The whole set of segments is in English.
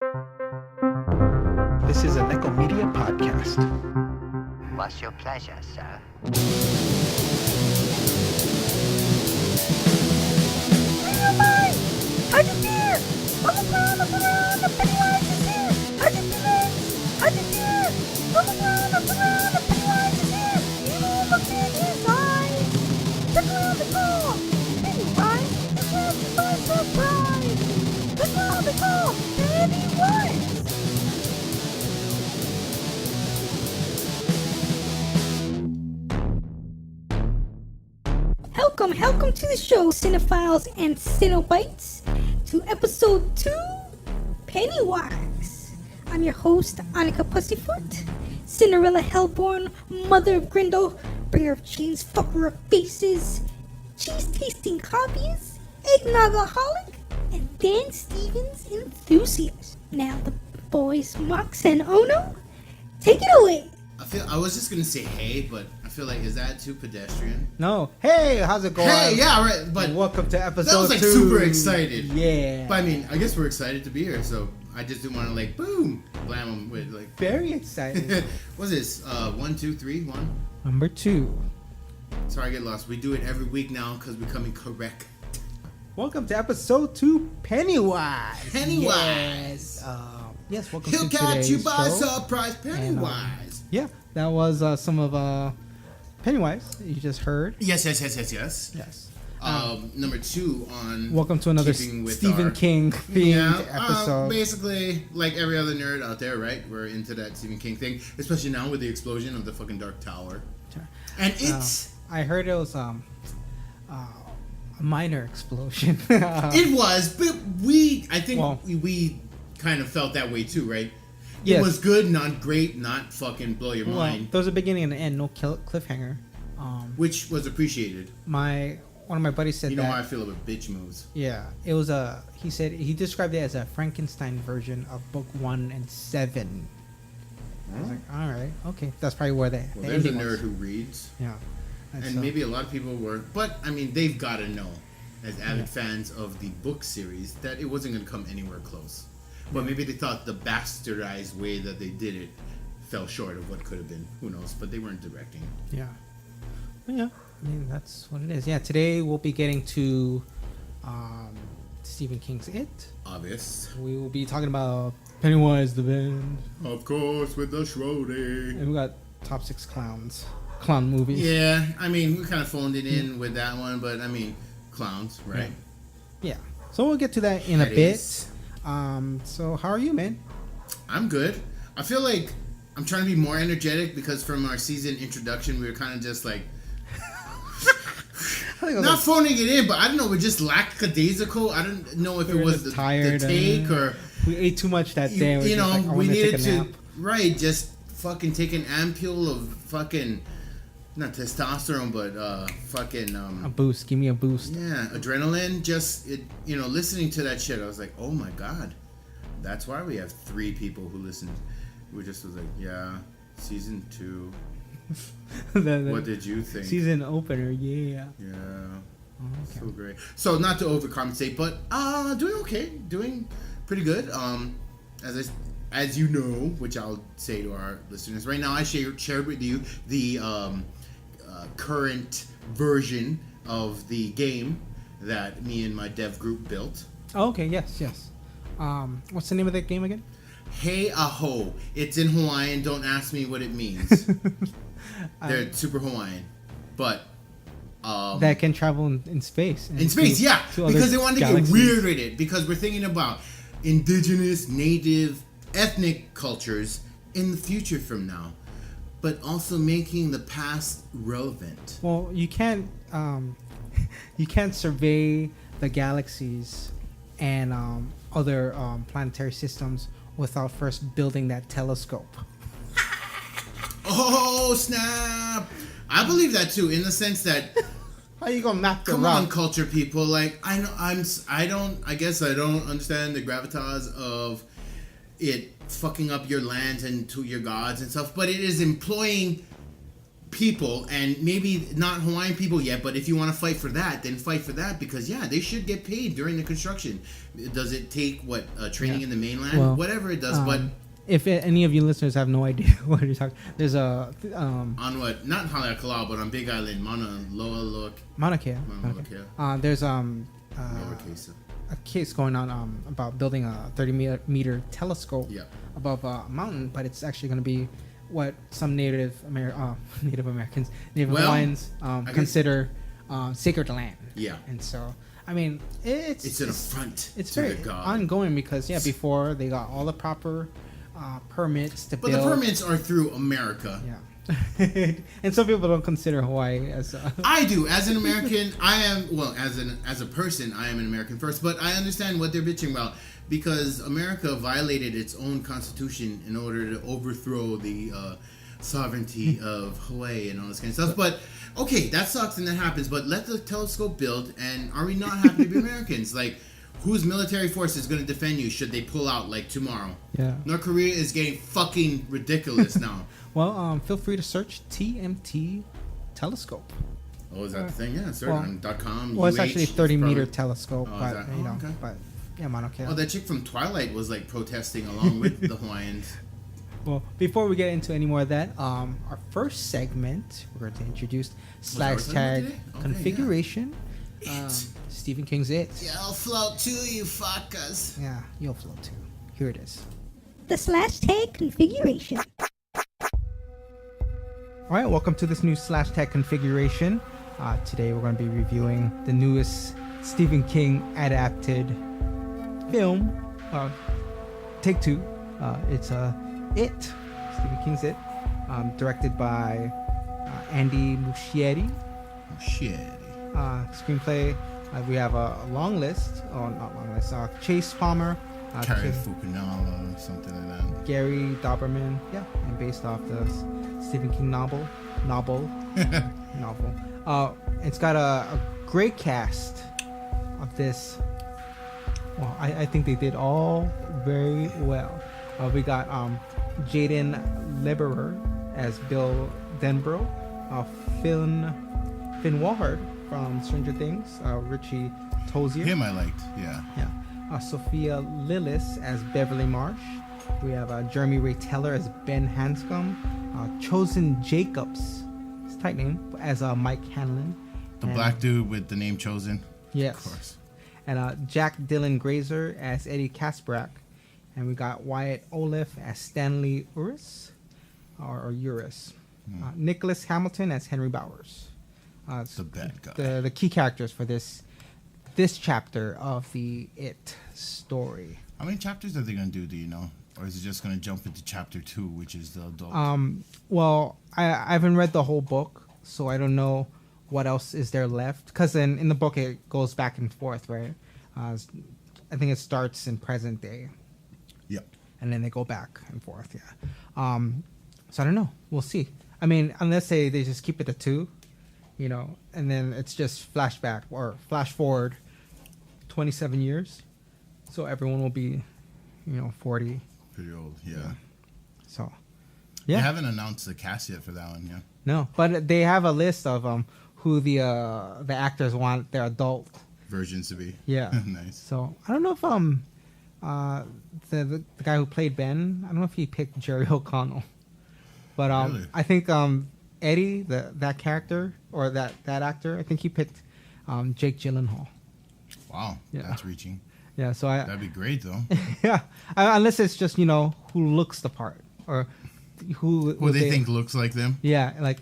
This is a Nekko Media podcast. What's your pleasure, sir? I just hear! On the ground, the Pennywise is here! I just hear! On the ground, the Pennywise is here! Evil looks in his eyes! Look around the call! Pennywise is left by surprise! Look around the call! Pennywise! Welcome to the show, Cinephiles and Cinobites, to episode 2, Pennywise. I'm your host, Annika Pussyfoot, Cinderella Hellborn, Mother of Grindel, Bringer of Chains, Fucker of Faces, Cheese-tasting hobbyist, Eggnogaholic, and Dan Stevens enthusiast. Now the boys, Mox and Ono, take it away. I was just gonna say hey, but I feel like, is that too pedestrian? No. Hey, how's it going? Hey, yeah, right. But welcome to episode 2. That was like super excited. Yeah. But I mean, I guess we're excited to be here, so I just didn't want to like boom, blam them with like. Very excited. What's this? 1, 2, 3, 1. Number 2. Sorry, I get lost. We do it every week now because we're coming correct. Welcome to episode 2, Pennywise. Pennywise. Yes, welcome He'll to catch today's you by show. surprise, Pennywise. Yeah, that was some of Pennywise that you just heard. Yes. Yes. Number 2 on. Welcome to another Stephen King themed episode. Basically, like every other nerd out there, right? We're into that Stephen King thing, especially now with the explosion of the fucking Dark Tower. And it's. I heard it was a minor explosion. It was, but I think we kind of felt that way too, right? Yes. It was good, not great, not fucking blow your mind. There was a beginning and an end, no cliffhanger. Which was appreciated. One of my buddies said you know how I feel about bitch moves. Yeah, it was he said he described it as a Frankenstein version of book 1 and 7. I was like, all right, okay, that's probably where the there's a ending nerd was. who reads. Yeah, and maybe a lot of people were, but I mean, they've got to know, as avid fans of the book series, that it wasn't going to come anywhere close. But maybe they thought the bastardized way that they did it fell short of what could have been. Who knows? But they weren't directing. Yeah. Well, yeah. I mean, that's what it is. Yeah, today we'll be getting to Stephen King's It. Obvious. We will be talking about Pennywise the Band. Of course, with the Schrody. And we got top 6 clown movies. Yeah, I mean, we kind of phoned it in with that one, but I mean, clowns, right? Yeah. So we'll get to that in a bit. So how are you, man? I'm good. I feel like I'm trying to be more energetic because from our season introduction, we were kind of just like not phoning it in, but I don't know. We just lackadaisical. I don't know if it was the take or we ate too much that day. We needed to just fucking take an ampule of fucking not testosterone, but fucking a boost. Give me a boost. Yeah, adrenaline. Just listening to that shit, I was like, oh my god, that's why we have 3 people who listened. We just was like, yeah, season 2. What did you think? Season opener, yeah. Yeah. Oh, okay. So great. So not to overcompensate, but doing okay, doing pretty good. As you know, which I'll say to our listeners right now, I shared with you the current version of the game that me and my dev group built. Oh, okay. Yes. What's the name of that game again? Hey Aho. It's in Hawaiian. Don't ask me what it means. They're super Hawaiian, but that can travel in space. In space, yeah, because they wanted to get weird with it. Because we're thinking about indigenous, native, ethnic cultures in the future from now, but also making the past relevant. Well, you can't survey the galaxies and other planetary systems without first building that telescope. Oh snap! I believe that too, in the sense that how you gonna map the come rock? on, culture people. Like I guess I don't understand the gravitas of it fucking up your lands and to your gods and stuff, but it is employing people, and maybe not Hawaiian people yet, but if you want to fight for that, then fight for that, because they should get paid during the construction. Does it take training in the mainland? Well, whatever it does, but if any of you listeners have no idea what you're talking, there's a on what, not Haleakala, but on Big Island, Mauna Kea. There's lowercase. a case going on about building a 30-meter telescope Yeah. above a mountain, but it's actually going to be what some Native Americans, Hawaiians consider sacred land. Yeah. And so, I mean, it's an affront It's to very the god. ongoing because before they got all the proper permits to build. But the permits are through America. Yeah. And some people don't consider Hawaii as I do. As an American, I am, as a person, I am an American first, but I understand what they're bitching about, because America violated its own constitution in order to overthrow the sovereignty of Hawaii and all this kind of stuff. But okay, that sucks and that happens, but let the telescope build, and are we not happy to be Americans? Like, whose military force is going to defend you should they pull out like tomorrow? Yeah. North Korea is getting fucking ridiculous now. Well, feel free to search TMT telescope. Oh, is that the thing? Yeah, search on .com. Well, it's actually a 30-meter probably... telescope, but okay. but yeah, Mauna Kea. Oh, that chick from Twilight was like protesting along with the Hawaiians. Well, before we get into any more of that, our first segment, we're going to introduce Slashtag Configuration. Stephen King's It. Yeah, I'll float too, you fuckers. Yeah, you'll float too. Here it is. The Slashtag Configuration. All right, welcome to this new Slashtag Configuration. Today we're going to be reviewing the newest Stephen King adapted film, Take Two. It's It, Stephen King's It, directed by Andy Muschietti. Screenplay, we have a long list, not long list, Chase Palmer, Carrie Fukunaga, something like that. Gary Doberman, and based off the Stephen King novel. It's got a great cast of this. Well, I think they did all very well. We got Jaden Liberer as Bill Denbrough, Finn Wolfhard from Stranger Things, Richie Tozier. Him I liked, yeah. Sophia Lillis as Beverly Marsh. We have Jeremy Ray Teller as Ben Hanscom. Chosen Jacobs, his tight name, as Mike Hanlon. The black dude with the name Chosen. Yes. Of course. And Jack Dylan Grazer as Eddie Kasprak. And we got Wyatt Oleff as Stanley Uris. Or Uris. Nicholas Hamilton as Henry Bowers. The bad guy. The key characters for this chapter of the It story. How many chapters are they going to do you know? Or is it just going to jump into chapter 2, which is the adult? Well, I haven't read the whole book, so I don't know what else is there left. Because in the book, it goes back and forth, right? I think it starts in present day. Yep. And then they go back and forth, so I don't know. We'll see. I mean, unless they just keep it at 2, and then it's just flashback or flash forward 27 years. So everyone will be, 40. Pretty old, yeah. So, They haven't announced the cast yet for that one, yeah. No, but they have a list of who the actors want their adult versions to be. Yeah. Nice. So I don't know if the guy who played Ben, I don't know if he picked Jerry O'Connell, but Really? I think Eddie, that character or that actor, I think he picked Jake Gyllenhaal. Wow, Yeah. that's reaching. Yeah, so That'd be great though. yeah, unless it's just who looks the part or who they think looks like them. Yeah, like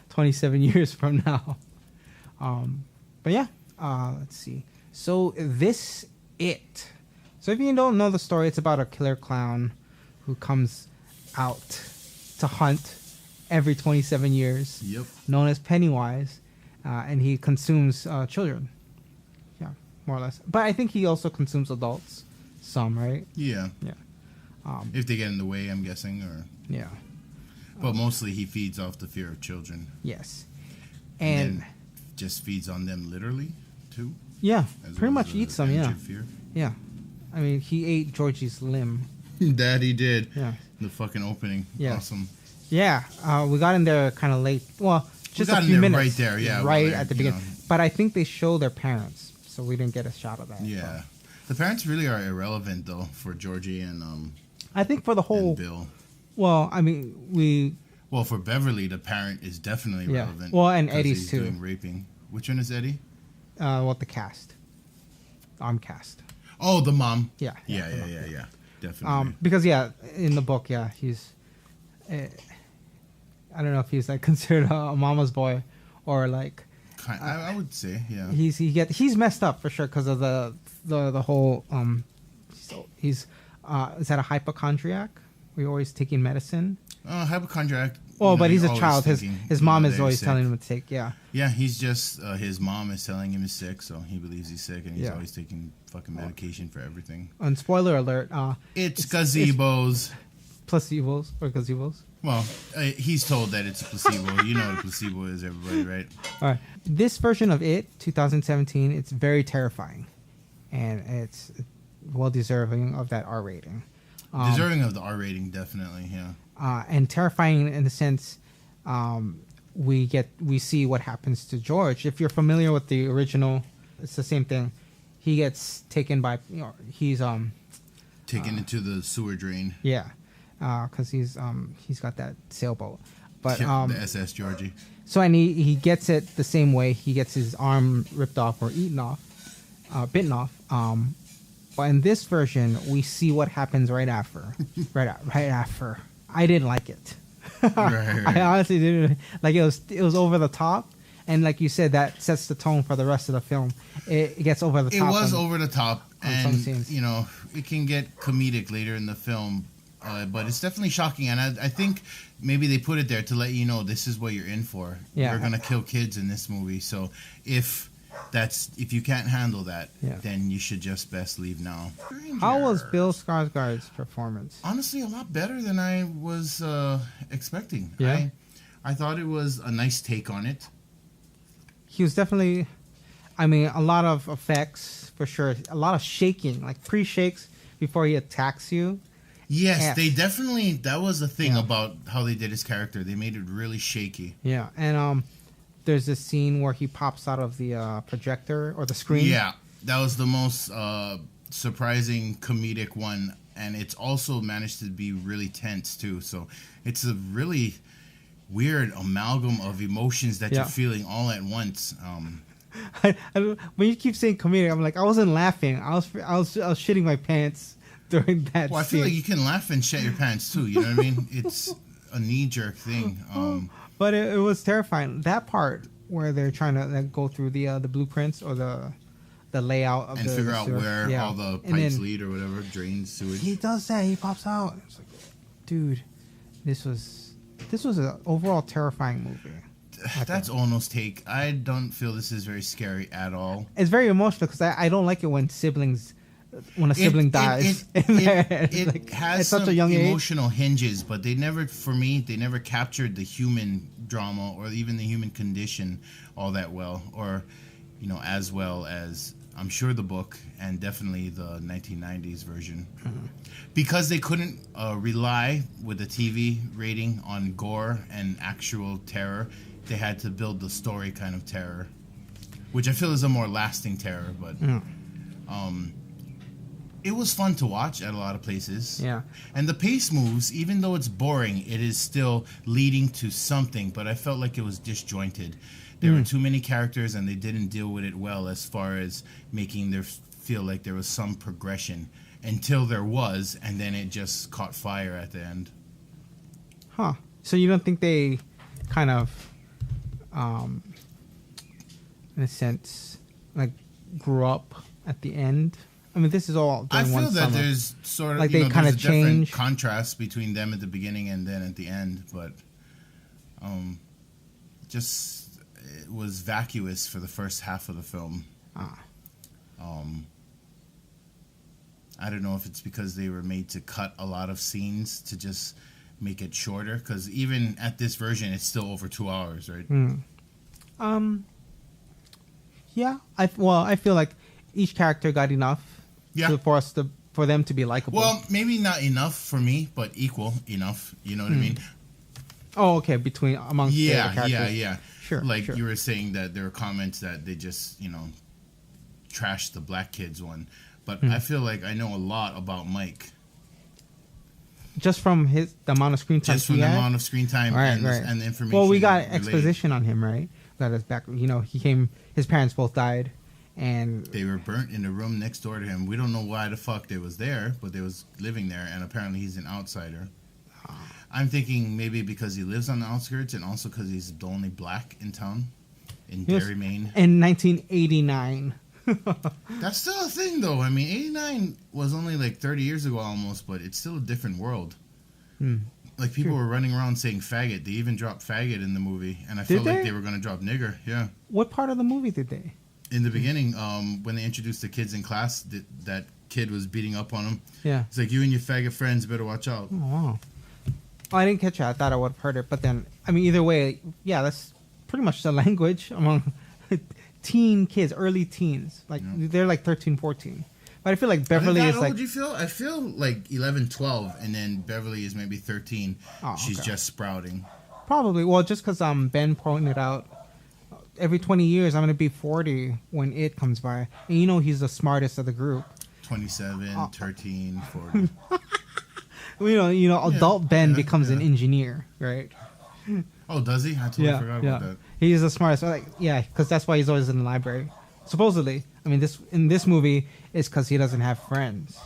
27 years from now. But yeah, let's see. So this It. So if you don't know the story, it's about a killer clown who comes out to hunt every 27 years. Yep. Known as Pennywise, and he consumes children. Yeah, more or less. But I think he also consumes adults. Some, right? Yeah. Yeah. If they get in the way, I'm guessing, or. Yeah. But mostly he feeds off the fear of children. Yes. And then just feeds on them literally, too? Yeah, As pretty well much as eats them, yeah. fear. Yeah. I mean, he ate Georgie's limb. That he did. Yeah. The fucking opening. Yeah. Awesome. Yeah, we got in there kind of late. Well, just got a in few there minutes. right there, yeah, right well, at the you beginning. know. But I think they show their parents, so we didn't get a shot of that. Yeah. The parents really are irrelevant, though, for Georgie and I think for the whole. Bill. Well, I mean, Well, for Beverly, the parent is definitely Yeah. relevant. Well, and 'cause Eddie's he's too. doing raping. Which one is Eddie? the cast. Cast. Oh, the mom. Yeah. Yeah. Definitely. Because in the book, he's. I don't know if he's like considered a mama's boy, or like. I would say, yeah. He's messed up for sure because of the whole he's is that a hypochondriac? We're always taking medicine. Hypochondriac. Well, but he's a always child. thinking, His mom that is he's always sick. telling him to take. Yeah. Yeah, he's just his mom is telling him he's sick, so he believes he's sick, and he's Yeah. always taking fucking medication for everything. And spoiler alert. It's gazebos. Placebos or gazebos. Well, he's told that it's a placebo. You know what a placebo is, everybody, right? All right. This version of It, 2017, it's very terrifying, and it's well deserving of that R rating. Deserving of the R rating, definitely. Yeah. And terrifying in the sense we see what happens to George. If you're familiar with the original, it's the same thing. He gets taken by he's Taken into the sewer drain. because he's got that sailboat. But the SS Georgie. so and he gets it the same way. He gets his arm ripped off or bitten off. But in this version, we see what happens right after. right after. I didn't like it. Right. I honestly didn't like it. Was over the top, and like you said, that sets the tone for the rest of the film. It gets over the top. It was over the top, on some and scenes. it can get comedic later in the film, but it's definitely shocking. And I think maybe they put it there to let you know this is what you're in for. Yeah. We're gonna kill kids in this movie, so if you can't handle that, then you should just best leave now. How was Bill Skarsgård's performance? Honestly, a lot better than I was expecting. Yeah. I thought it was a nice take on it. He was definitely, a lot of effects for sure. A lot of shaking, like pre-shakes before he attacks you. Yes, they definitely. That was the thing about how they did his character. They made it really shaky. Yeah, and there's this scene where he pops out of the projector or the screen. Yeah, that was the most surprising comedic one, and it's also managed to be really tense too. So it's a really weird amalgam of emotions that you're feeling all at once. I don't, when you keep saying comedic, I'm like, I wasn't laughing. I was shitting my pants during that. Well, I feel like you can laugh and shit your pants too. You know what I mean? It's a knee-jerk thing. But it was terrifying. That part where they're trying to like, go through the blueprints or the layout of and the figure out sewer. where all the And pipes then lead or whatever, drains, sewage. he does that. He pops out. It's like, dude, this was an overall terrifying movie. That's Ono's take. I don't feel this is very scary at all. It's very emotional because I don't like it when a sibling dies. It like, has at such some a young age. emotional hinges, but they never captured the human drama or even the human condition all that well, or as well as I'm sure the book and definitely the 1990s version. Mm-hmm. Because they couldn't rely with the TV rating on gore and actual terror, they had to build the story kind of terror, which I feel is a more lasting terror. But it was fun to watch at a lot of places. Yeah. And the pace moves, even though it's boring, it is still leading to something. But I felt like it was disjointed. There were too many characters, and they didn't deal with it well as far as making there feel like there was some progression until there was, and then it just caught fire at the end. Huh. So you don't think they kind of, in a sense, like grew up at the end? I mean, this is all during I one feel that summer. there's sort of Like they kind of there's a different change. contrast between them at the beginning and then at the end, but just it was vacuous for the first half of the film. I don't know if it's because they were made to cut a lot of scenes to just make it shorter, because even at this version, it's still over 2 hours, right? Yeah. I feel like each character got enough for them to be likable. Well, maybe not enough for me, but equal enough. You know what I mean? Oh, okay. Between amongst the characters. Yeah. Sure. Like sure. you were saying that there were comments that they just, trashed the black kids one. But I feel like I know a lot about Mike. Just from the amount of screen time Just from the amount of screen time and the information. Well, we got related. exposition on him, right? Got his back. He came. His parents both died, and they were burnt in the room next door to him. We don't know why the fuck they was there, but they was living there, and apparently he's an outsider. I'm thinking maybe because he lives on the outskirts, and also because he's the only black in town, in Derry, Maine. In 1989. That's still a thing, though. I mean, 89 was only like 30 years ago almost, but it's still a different world. Like, people were running around saying faggot. They even dropped faggot in the movie, and I felt like they were going to drop nigger. Yeah. What part of the movie did they? In the beginning, when they introduced the kids in class, that kid was beating up on him. Yeah. It's like, you and your faggot friends better watch out. Oh, wow. Oh, I didn't catch it. I thought I would have heard it. But then, I mean, either way, yeah, that's pretty much the language among teen kids, early teens. Like, they're like 13, 14. But I feel like Beverly is like... How old do you feel? I feel like 11, 12, and then Beverly is maybe 13. Oh, She's just sprouting. Probably. Well, just because Ben pointed out, every 20 years, I'm going to be 40 when it comes by. And he's the smartest of the group. 27, 13, 40. Adult Ben becomes an engineer, right? Oh, does he? I totally forgot about that. He's the smartest. Because that's why he's always in the library. Supposedly. I mean, in this movie, it's because he doesn't have friends.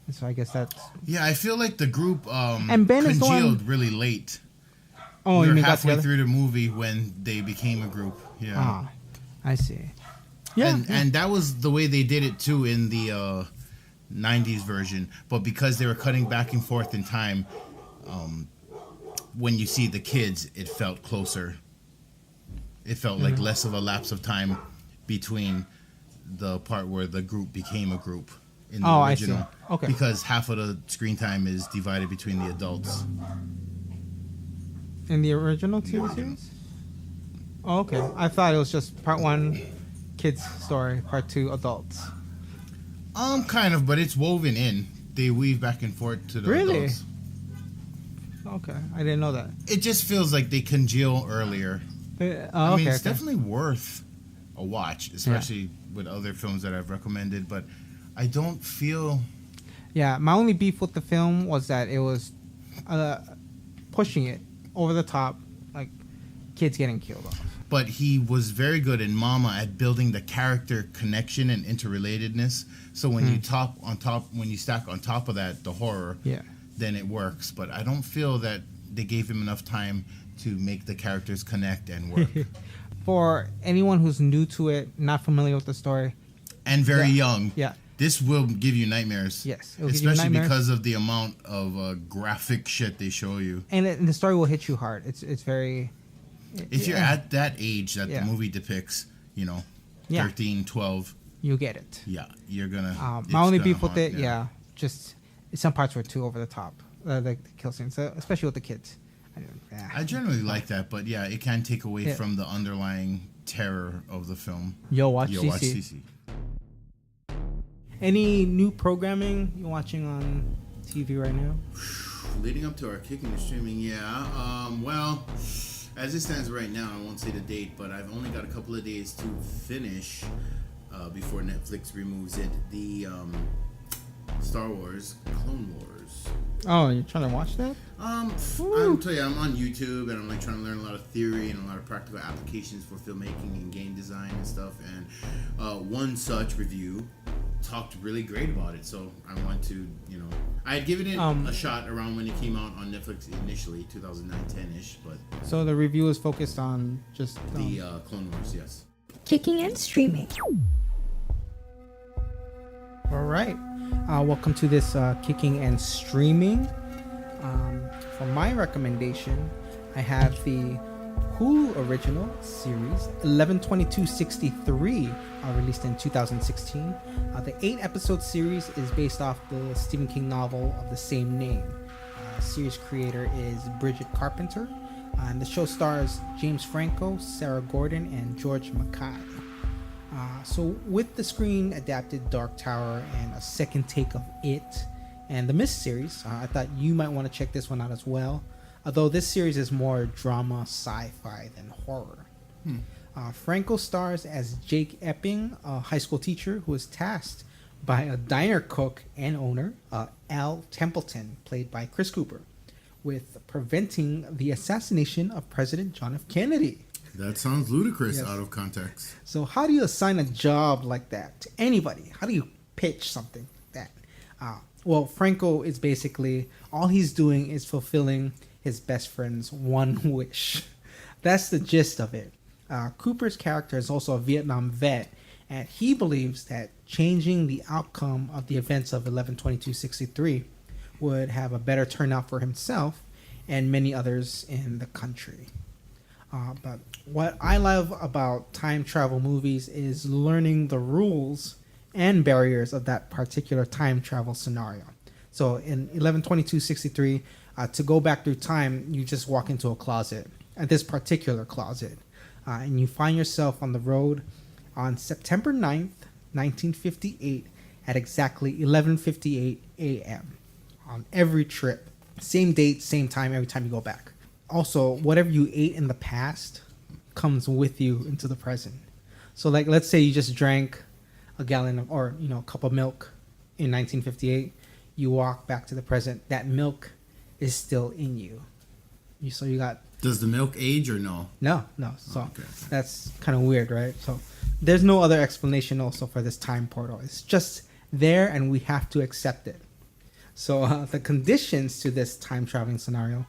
And so I guess that's... Yeah, I feel like the group and Ben congealed really late. Oh, we you were mean halfway through the movie when they became a group. Yeah. Ah, I see. Yeah. And that was the way they did it, too, in the 90s version. But because they were cutting back and forth in time, when you see the kids, it felt closer. It felt like less of a lapse of time between the part where the group became a group in the original. I see. Okay. Because half of the screen time is divided between the adults. In the original TV series? Oh, okay. I thought it was just part 1 kids story, part 2 adults. Kind of, but it's woven in. They weave back and forth to the adults. Okay, I didn't know that. It just feels like they congeal earlier. I mean, it's definitely worth a watch, especially with other films that I've recommended, but I don't feel... Yeah, my only beef with the film was that it was pushing it over the top, like kids getting killed off. But he was very good in Mama at building the character connection and interrelatedness. So when you stack on top of that the horror, then it works. But I don't feel that they gave him enough time to make the characters connect and work. For anyone who's new to it, not familiar with the story, and very young, yeah, this will give you nightmares. Yes, especially because of the amount of graphic shit they show you. And the story will hit you hard. It's very... If you're at that age that the movie depicts, 13, 12... You get it. Yeah, you're gonna... my only beef with it, just some parts were too over the top. The kill scenes, especially with the kids. I generally like that, but yeah, it can take away from the underlying terror of the film. Watch CC. Any new programming you're watching on TV right now? Leading up to our kicking and streaming, well, as it stands right now, I won't say the date, but I've only got a couple of days to finish before Netflix removes it. The Star Wars Clone Wars. Oh, you're trying to watch that? I'm on YouTube, and I'm like trying to learn a lot of theory and a lot of practical applications for filmmaking and game design and stuff. And one such review talked really great about it, so I want to, I had given it a shot around when it came out on Netflix initially, 2009-10ish, but... So the review is focused on just... the Clone Wars, yes. Kicking and streaming. All right. Welcome to this kicking and streaming. For my recommendation, I have the Hulu original series 11/22/63, released in 2016. The 8-episode series is based off the Stephen King novel of the same name. Series creator is Bridget Carpenter, and the show stars James Franco, Sarah Gordon, and George Mackay. So with the screen adapted Dark Tower and a second take of It and the Mist series, I thought you might want to check this one out as well. although this series is more drama, sci-fi than horror. Franco stars as Jake Epping, a high school teacher who is tasked by a diner cook and owner, Al Templeton, played by Chris Cooper, with preventing the assassination of President John F. Kennedy. That sounds ludicrous Yes. out of context. So how do you assign a job like that to anybody? How do you pitch something like that? Well, Franco is basically, all he's doing is fulfilling his best friend's one wish. That's the gist of it. Cooper's character is also a Vietnam vet, and he believes that changing the outcome of the events of 11/22/63 would have a better turnout for himself and many others in the country. But what I love about time travel movies is learning the rules and barriers of that particular time travel scenario. So in 11/22/63, to go back through time, you just walk into a closet, at this particular closet, and you find yourself on the road on September 9th, 1958 at exactly 11:58 a.m. on every trip. Same date, same time, every time you go back. Also, whatever you ate in the past comes with you into the present. So like, let's say you just drank a gallon of, or, a cup of milk in 1958. You walk back to the present, that milk is still in you. So you got... Does the milk age or no? No. So Okay. that's kind of weird, right? So there's no other explanation also for this time portal. It's just there and we have to accept it. So the conditions to this time traveling scenario,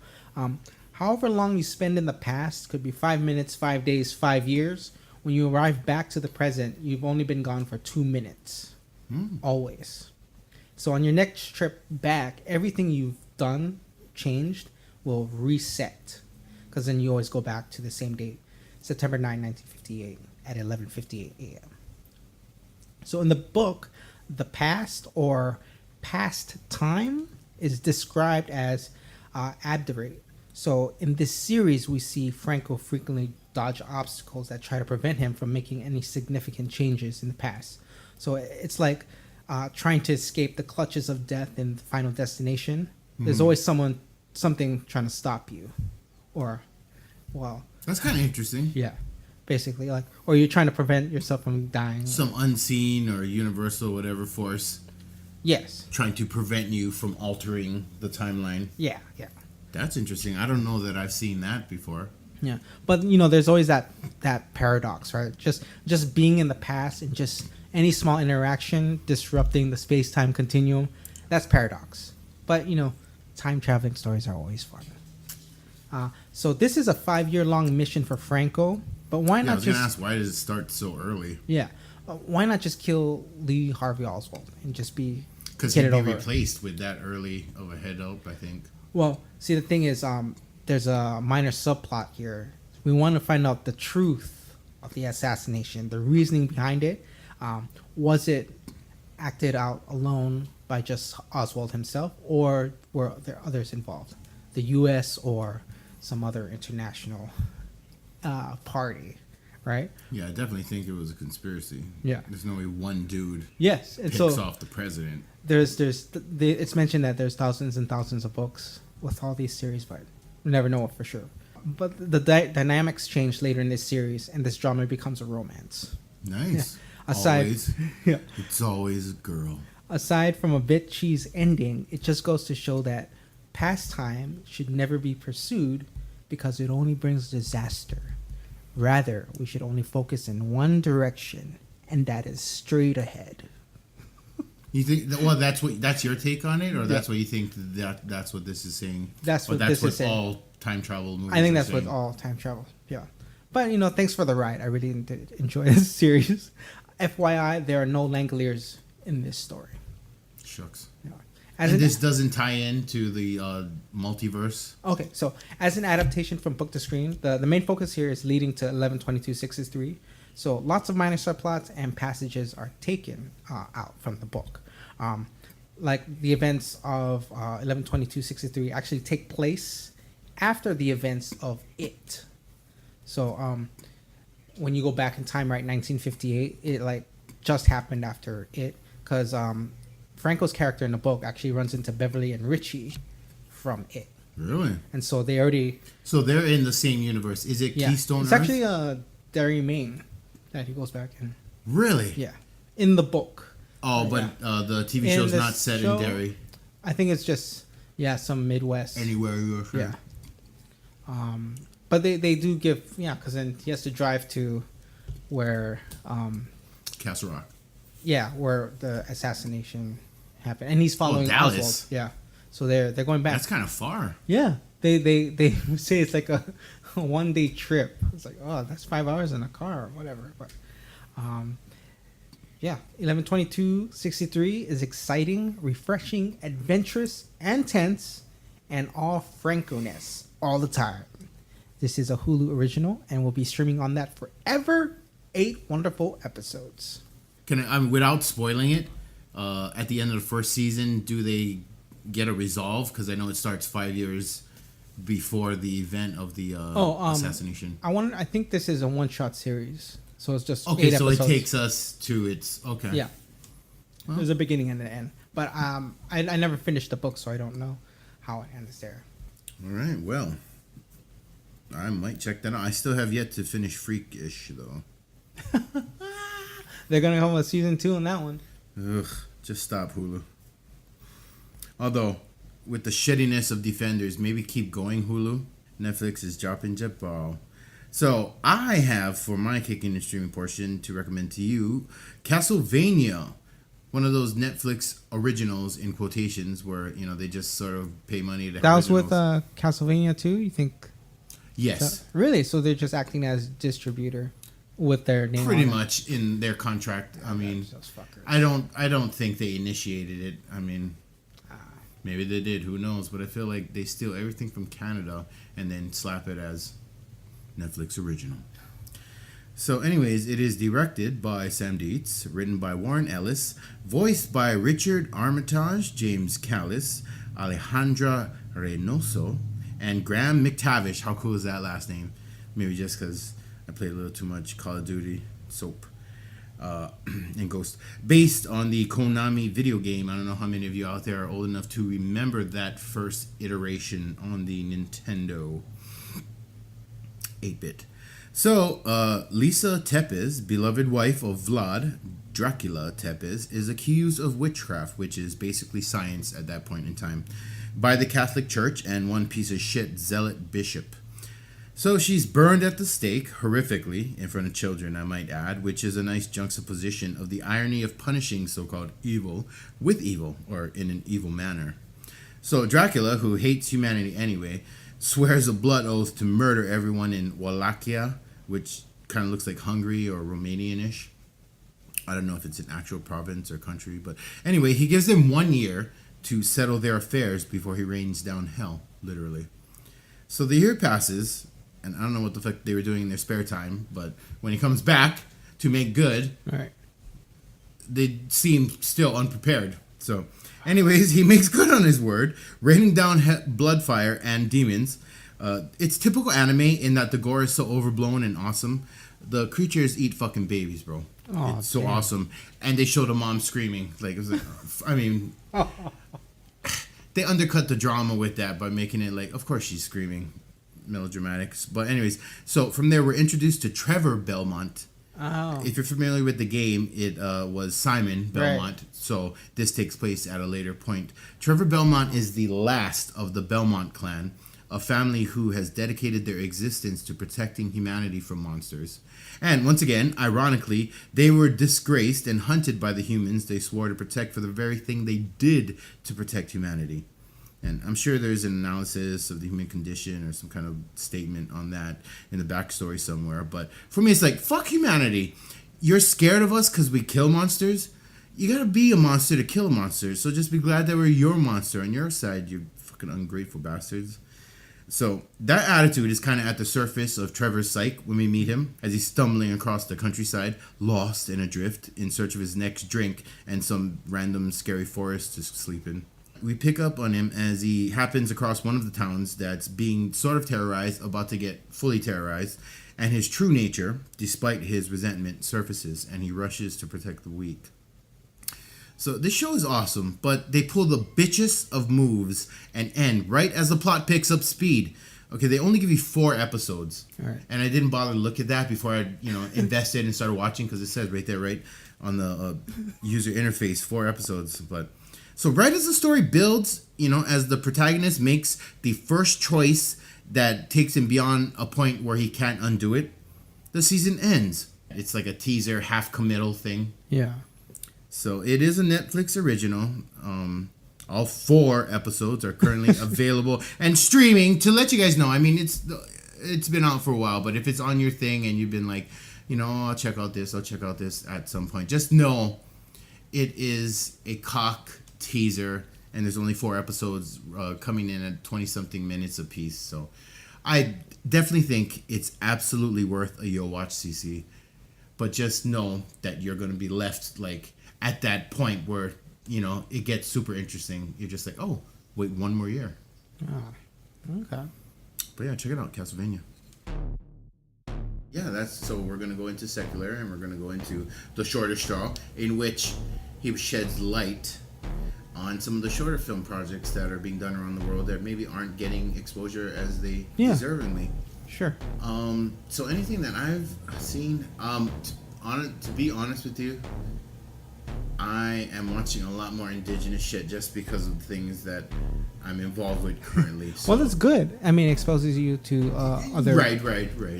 however long you spend in the past, could be 5 minutes, 5 days, 5 years. When you arrive back to the present, you've only been gone for 2 minutes. Always. So on your next trip back, everything you've done, changed, will reset. Because then you always go back to the same date, September 9, 1958 at 11:58 a.m. So in the book, the past or past time is described as abdurate. So in this series, we see Franco frequently dodge obstacles that try to prevent him from making any significant changes in the past. So it's like trying to escape the clutches of death in Final Destination. There's always something trying to stop you. Or, well... That's kind of interesting. Yeah. Basically, like, or you're trying to prevent yourself from dying. Some unseen or universal whatever force Yes. trying to prevent you from altering the timeline. Yeah. That's interesting. I don't know that I've seen that before. Yeah. But, there's always that paradox, right? Just being in the past and just any small interaction disrupting the space-time continuum, that's paradox. But, time traveling stories are always fun. So this is a 5-year-long mission for Franco, but why I not was just... going to ask, why does it start so early? Yeah. Why not just kill Lee Harvey Oswald and just be... Because get he'd it be over? replaced with that early of a head up, I think. Well, see, the thing is, there's a minor subplot here. We want to find out the truth of the assassination, the reasoning behind it. Was it acted out alone by just Oswald himself, or were there others involved? The U.S. or some other international party, right? Yeah, I definitely think it was a conspiracy. Yeah. There's no way one dude Yes, and picks so off the president. it's mentioned that there's thousands and thousands of books with all these series, but we never know it for sure. But the dynamics change later in this series, and this drama becomes a romance. Nice. Aside- Always. Yeah. It's always a girl. Aside from a bit cheese ending, it just goes to show that pastime should never be pursued because it only brings disaster. Rather, we should only focus in one direction, and that is straight ahead. You think? Well, that's your take on it, or that's what you think that's what this is saying. That's Or what that's this is saying. all time travel movies. I think are that's saying. what all time travel. Yeah, but thanks for the ride. I really did enjoy this series. FYI, there are no Langoliers in this story. Shucks. Yeah. And this doesn't tie into the multiverse. Okay, so as an adaptation from book to screen, the main focus here is leading to 11/22/63. So lots of minor subplots and passages are taken out from the book. Like the events of 11/22/63 actually take place after the events of It. So when you go back in time, right, 1958, it like just happened after It, because Franco's character in the book actually runs into Beverly and Richie from It. Really? And so they already So they're in the same universe. Is it Keystone It's Earth? actually Derry, Maine that he goes back in. Really? Yeah, in the book. Oh, but the TV In show's the not set show- in Derry. I think it's just some Midwest. Anywhere you're sure. Yeah. But they do give because then he has to drive to where Castle Rock. where the assassination happened, and he's following Dallas. Oswald. Yeah. So they're going back. That's kind of far. Yeah. They say it's like a 1-day trip. It's like, oh, that's 5 hours in a car or whatever. But 11/22/63 is exciting, refreshing, adventurous, and tense, and all franco-ness all the time. This is a Hulu original and will be streaming on that forever. 8 wonderful episodes. Without spoiling it, at the end of the first season, do they get a resolve? Because I know it starts 5 years before the event of the assassination. I think this is a one-shot series, so it's just Okay, 8 so episodes. it takes us to its okay. Yeah. Well. There's a beginning and an end. But I never finished the book, so I don't know how it ends there. All right. Well, I might check that out. I still have yet to finish Freakish though. They're going to come with season 2 on that one. Ugh, just stop, Hulu. Although, with the shittiness of Defenders, maybe keep going, Hulu. Netflix is dropping jet ball. So, I have, for my kicking and streaming portion, to recommend to you, Castlevania. One of those Netflix originals, in quotations, where, they just sort of pay money to That have was with originals. Castlevania too, you think? Yes. Really? So they're just acting as distributor with their name Pretty on it? much in their contract. I mean, Those fuckers. I don't think they initiated it. I mean, maybe they did. Who knows? But I feel like they steal everything from Canada and then slap it as Netflix original. So, anyways, it is directed by Sam Dietz, written by Warren Ellis, voiced by Richard Armitage, James Callis, Alejandra Reynoso, and Graham McTavish. How cool is that last name? Maybe just because I played a little too much Call of Duty soap and Ghost. Based on the Konami video game. I don't know how many of you out there are old enough to remember that first iteration on the Nintendo 8-bit. So, Lisa Tepes, beloved wife of Vlad, Dracula Tepes, is accused of witchcraft, which is basically science at that point in time, by the Catholic Church and one piece of shit zealot bishop. So she's burned at the stake, horrifically, in front of children, I might add, which is a nice juxtaposition of the irony of punishing so-called evil with evil, or in an evil manner. So Dracula, who hates humanity anyway, swears a blood oath to murder everyone in Wallachia, which kind of looks like Hungary or Romanian-ish. I don't know if it's an actual province or country, but anyway, he gives them 1 year to settle their affairs before he rains down hell, literally. So the year passes, and I don't know what the fuck they were doing in their spare time, but when he comes back to make good, All right. they seem still unprepared. So, anyways, he makes good on his word, raining down blood fire and demons. It's typical anime in that the gore is so overblown and awesome. The creatures eat fucking babies, bro. Aw, It's so damn. awesome. And they show the mom screaming. Like, it was like, I mean, they undercut the drama with that by making it like, of course she's screaming. Melodramatic. But anyways, so from there we're introduced to Trevor Belmont. Oh. If you're familiar with the game, it was Simon Belmont. Right. So this takes place at a later point. Trevor Belmont is the last of the Belmont clan, a family who has dedicated their existence to protecting humanity from monsters. And once again, ironically, they were disgraced and hunted by the humans they swore to protect for the very thing they did to protect humanity. And I'm sure there's an analysis of the human condition or some kind of statement on that in the backstory somewhere. But for me, it's like, fuck humanity. You're scared of us because we kill monsters? You gotta be a monster to kill a monster. So just be glad that we're your monster on your side, you fucking ungrateful bastards. So that attitude is kind of at the surface of Trevor's psyche when we meet him as he's stumbling across the countryside, lost and adrift, in search of his next drink and some random scary forest to sleep in. We pick up on him as he happens across one of the towns that's being sort of terrorized, about to get fully terrorized, and his true nature, despite his resentment, surfaces, and he rushes to protect the weak. So this show is awesome, but they pull the bitchest of moves and end right as the plot picks up speed. Okay, they only give you 4 episodes. All right. And I didn't bother to look at that before I, invested and started watching because it says right there, right on the user interface, 4 episodes. But so right as the story builds, as the protagonist makes the first choice that takes him beyond a point where he can't undo it, the season ends. It's like a teaser, half committal thing. Yeah. So it is a Netflix original. All 4 episodes are currently available and streaming. To let you guys know, I mean, it's been out for a while, but if it's on your thing and you've been like, I'll check out this at some point, just know it is a cock teaser, and there's only 4 episodes coming in at 20-something minutes apiece. So I definitely think it's absolutely worth a yo watch, CC. But just know that you're going to be left like at that point where it gets super interesting. You're just like, oh, wait, 1 more year. Oh, okay. But yeah, check it out, Castlevania. Yeah, so we're going to go into secular, and we're going to go into The Shorter Straw, in which he sheds light on some of the shorter film projects that are being done around the world that maybe aren't getting exposure as they deservingly. Sure. So anything that I've seen, to be honest with you, I am watching a lot more indigenous shit just because of the things that I'm involved with currently. So. Well, that's good. I mean, it exposes you to other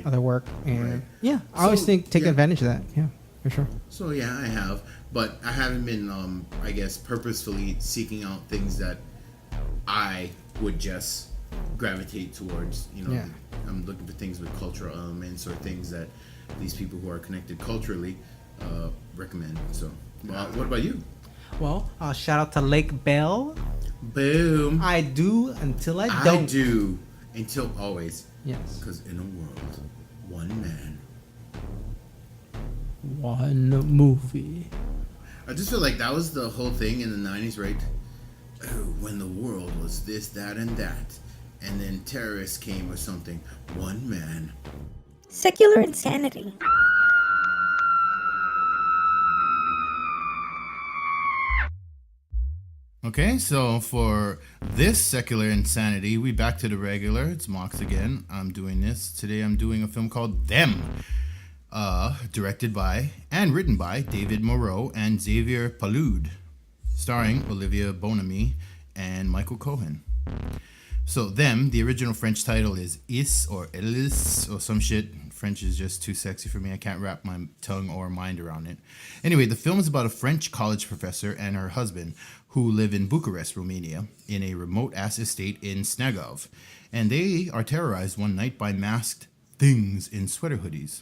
other work, and I always think take advantage of that. Yeah, for sure. So yeah, I have, but I haven't been, I guess, purposefully seeking out things that I would just gravitate towards. I'm looking for things with cultural elements or things that these people who are connected culturally recommend. So. What about you? Well, shout out to Lake Bell. Boom. I do until I don't. I do until always. Yes. Because in a world, one man. One movie. I just feel like that was the whole thing in the 90s, right? Oh, when the world was this, that, and that. And then terrorists came or something. One man. Secular insanity. Okay, so for this secular insanity, we back to the regular. It's Mox again. I'm doing this. Today I'm doing a film called Them. Directed by and written by David Moreau and Xavier Palude. Starring Olivia Bonamy and Michael Cohen. So Them, the original French title is Is or Elis or some shit. French is just too sexy for me. I can't wrap my tongue or mind around it. Anyway, the film is about a French college professor and her husband who live in Bucharest, Romania, in a remote-ass estate in Snagov. And they are terrorized one night by masked things in sweater hoodies.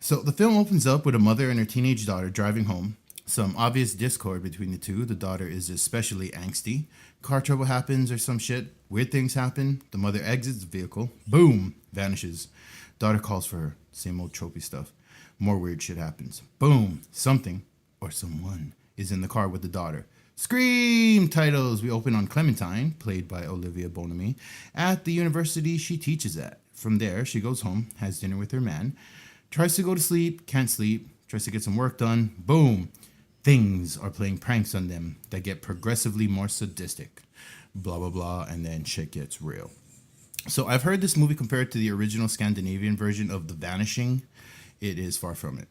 So the film opens up with a mother and her teenage daughter driving home. Some obvious discord between the two. The daughter is especially angsty. Car trouble happens or some shit. Weird things happen. The mother exits the vehicle. Boom! Vanishes. Daughter calls for her. Same old tropey stuff. More weird shit happens. Boom! Something or someone is in the car with the daughter. Scream! Titles. We open on Clementine, played by Olivia Bonamy, at the university she teaches at. From there, she goes home, has dinner with her man, tries to go to sleep, can't sleep, tries to get some work done. Boom! Things are playing pranks on them that get progressively more sadistic. Blah, blah, blah, and then shit gets real. So I've heard this movie compared to the original Scandinavian version of The Vanishing. It is far from it.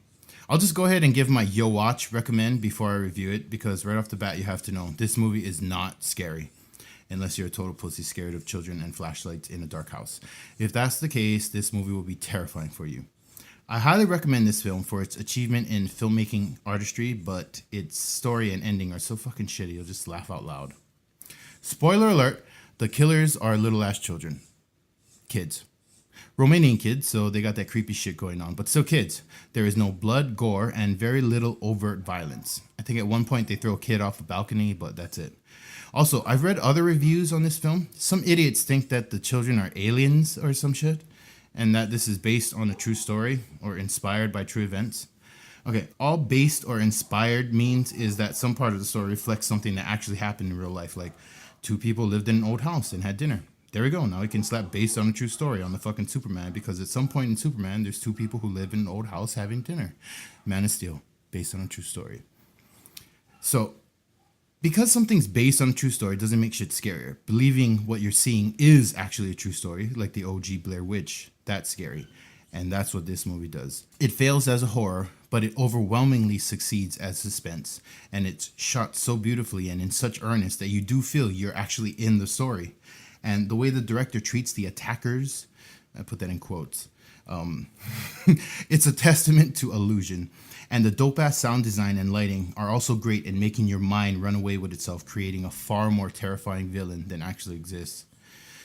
I'll just go ahead and give my yo watch recommend before I review it, because right off the bat you have to know this movie is not scary. Unless you're a total pussy scared of children and flashlights in a dark house. If that's the case, this movie will be terrifying for you. I highly recommend this film for its achievement in filmmaking artistry, but its story and ending are so fucking shitty you'll just laugh out loud. Spoiler alert, the killers are little ass children. Kids. Romanian kids, so they got that creepy shit going on, but still kids. There is no blood, gore, and very little overt violence. I think at one point they throw a kid off a balcony, but that's it. Also, I've read other reviews on this film. Some idiots think that the children are aliens or some shit, and that this is based on a true story or inspired by true events. Okay, all based or inspired means is that some part of the story reflects something that actually happened in real life, like 2 people lived in an old house and had dinner. There we go. Now we can slap based on a true story on the fucking Superman, because at some point in Superman, there's 2 people who live in an old house having dinner. Man of Steel, based on a true story. So, because something's based on a true story doesn't make shit scarier. Believing what you're seeing is actually a true story, like the OG Blair Witch, that's scary. And that's what this movie does. It fails as a horror, but it overwhelmingly succeeds as suspense. And it's shot so beautifully and in such earnest that you do feel you're actually in the story. And the way the director treats the attackers, I put that in quotes, it's a testament to illusion. And the dope-ass sound design and lighting are also great in making your mind run away with itself, creating a far more terrifying villain than actually exists.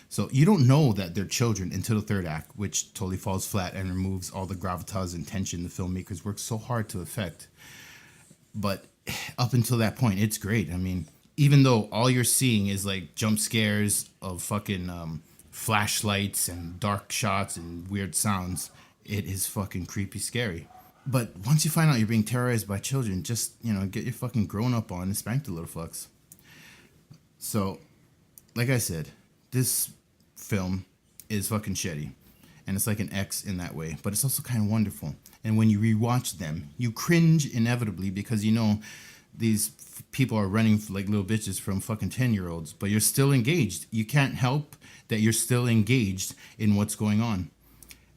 So you don't know that they're children until the third act, which totally falls flat and removes all the gravitas and tension the filmmakers worked so hard to effect. But up until that point, it's great. I mean, even though all you're seeing is like jump scares of fucking flashlights and dark shots and weird sounds, it is fucking creepy scary. But once you find out you're being terrorized by children, just, get your fucking grown up on and spank the little fucks. So, like I said, this film is fucking shitty. And it's like an X in that way. But it's also kind of wonderful. And when you rewatch them, you cringe inevitably because these people are running like little bitches from fucking 10-year-olds. But you're still engaged. You can't help that you're still engaged in what's going on.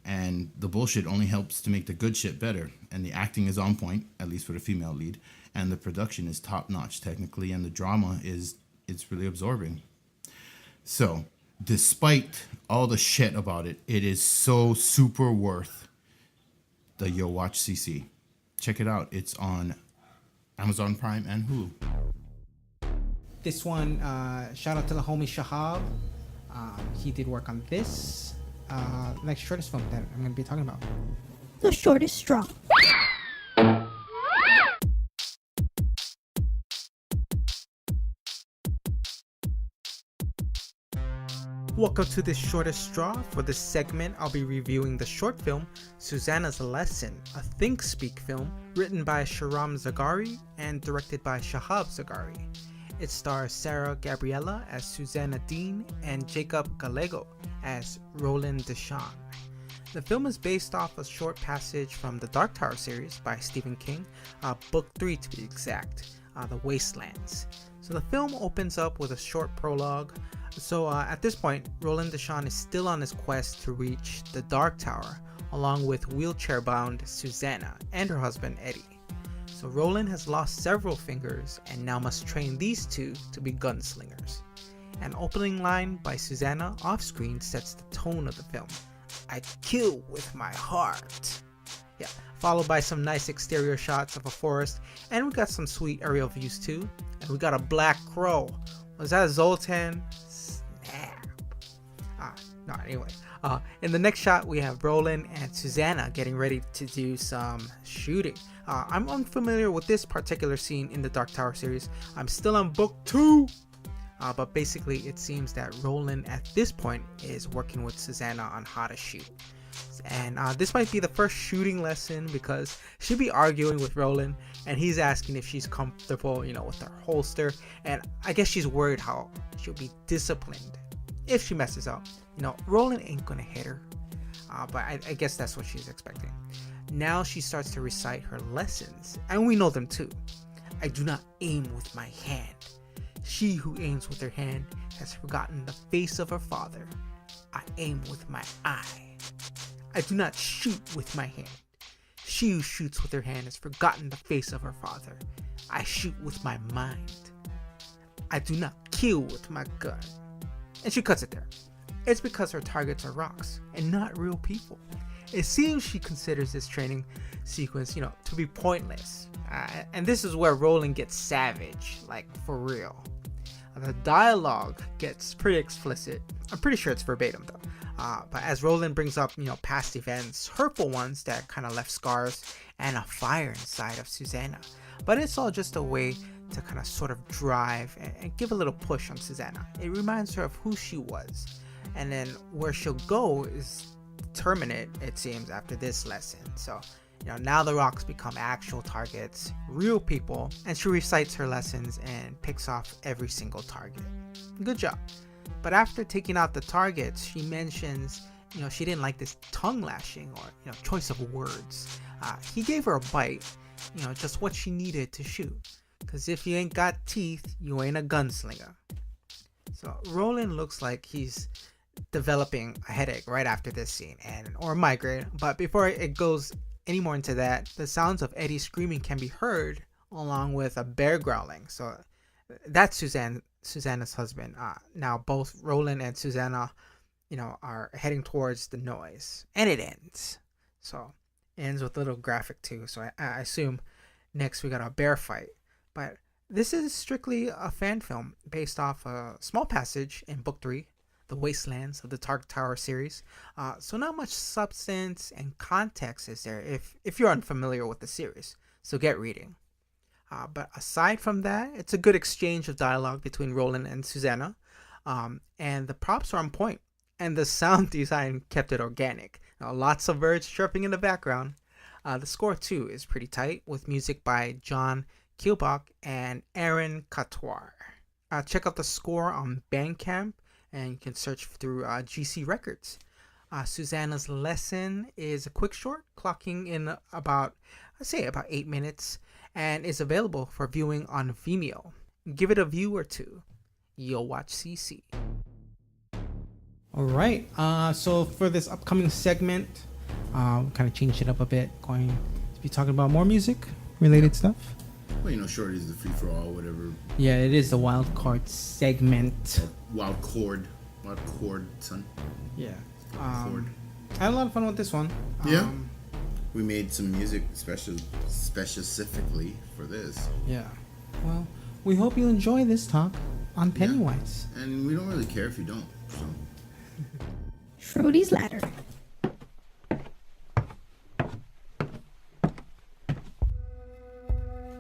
And the bullshit only helps to make the good shit better. And the acting is on point, at least for the female lead. And the production is top-notch technically. And the drama it's really absorbing. So, despite all the shit about it, it is so super worth the Yo Watch CC. Check it out. It's on Amazon Prime and Hulu. This one, shout out to the homie Shahab. He did work on this. Next shortest film that I'm going to be talking about. The Shortest Straw. Welcome to this shortest straw. For this segment, I'll be reviewing the short film Susannah's Lesson, a think-speak film written by Shahram Zaghari and directed by Shahab Zaghari. It stars Sarah Gabriella as Susannah Dean and Jacob Gallego as Roland Deshawn. The film is based off a short passage from the Dark Tower series by Stephen King, book 3 to be exact, The Wastelands. So the film opens up with a short prologue. So at this point, Roland Deshawn is still on his quest to reach the Dark Tower, along with wheelchair-bound Susannah and her husband Eddie. So Roland has lost several fingers and now must train these two to be gunslingers. An opening line by Susannah off-screen sets the tone of the film. I kill with my heart. Yeah, followed by some nice exterior shots of a forest, and we got some sweet aerial views too. And we got a black crow. Was that Zoltan? Snap. No, anyway. In the next shot, we have Roland and Susannah getting ready to do some shooting. I'm unfamiliar with this particular scene in the Dark Tower series. I'm still on book 2. But basically, it seems that Roland at this point is working with Susannah on how to shoot. And this might be the first shooting lesson because she'll be arguing with Roland and he's asking if she's comfortable, with her holster. And I guess she's worried how she'll be disciplined if she messes up. Roland ain't gonna hit her. But I guess that's what she's expecting. Now she starts to recite her lessons, and we know them too. I do not aim with my hand. She who aims with her hand has forgotten the face of her father. I aim with my eye. I do not shoot with my hand. She who shoots with her hand has forgotten the face of her father. I shoot with my mind. I do not kill with my gun. And she cuts it there. It's because her targets are rocks and not real people. It seems she considers this training sequence, to be pointless. And this is where Roland gets savage, like for real. The dialogue gets pretty explicit. I'm pretty sure it's verbatim though. But as Roland brings up, past events, hurtful ones that kind of left scars and a fire inside of Susannah. But it's all just a way to kind of sort of drive and give a little push on Susannah. It reminds her of who she was. And then where she'll go is determinate, it seems, after this lesson. So, now the rocks become actual targets, real people, and she recites her lessons and picks off every single target. Good job. But after taking out the targets, she mentions, she didn't like this tongue lashing or, choice of words. He gave her a bite, just what she needed to shoot. Because if you ain't got teeth, you ain't a gunslinger. So Roland looks like he's developing a headache right after this scene, or a migraine. But before it goes any more into that, the sounds of Eddie screaming can be heard along with a bear growling. So that's Susannah's husband. Now both Roland and Susannah, are heading towards the noise, and it ends. So it ends with a little graphic too. So I assume next we got a bear fight. But this is strictly a fan film based off a small passage in Book 3, The Wastelands of the Dark Tower series. So not much substance and context is there if you're unfamiliar with the series. So get reading. But aside from that, it's a good exchange of dialogue between Roland and Susannah. And the props are on point. And the sound design kept it organic. Lots of birds chirping in the background. The score too is pretty tight with music by John Kilbach and Aaron Catoir. Check out the score on Bandcamp, and you can search through GC Records. Susannah's Lesson is a quick short, clocking in about 8 minutes, and is available for viewing on Vimeo. Give it a view or two. You'll watch CC. All right. So for this upcoming segment, kind of changed it up a bit, going to be talking about more music related stuff. Well, Shorty's the free for all, whatever. Yeah, it is the wild card segment. Wild chord, son. Yeah. Chord. I had a lot of fun with this one. Yeah. We made some music specifically for this. Yeah. Well, we hope you enjoy this talk on Pennywise. Yeah. And we don't really care if you don't. So. Schrody's Ladder.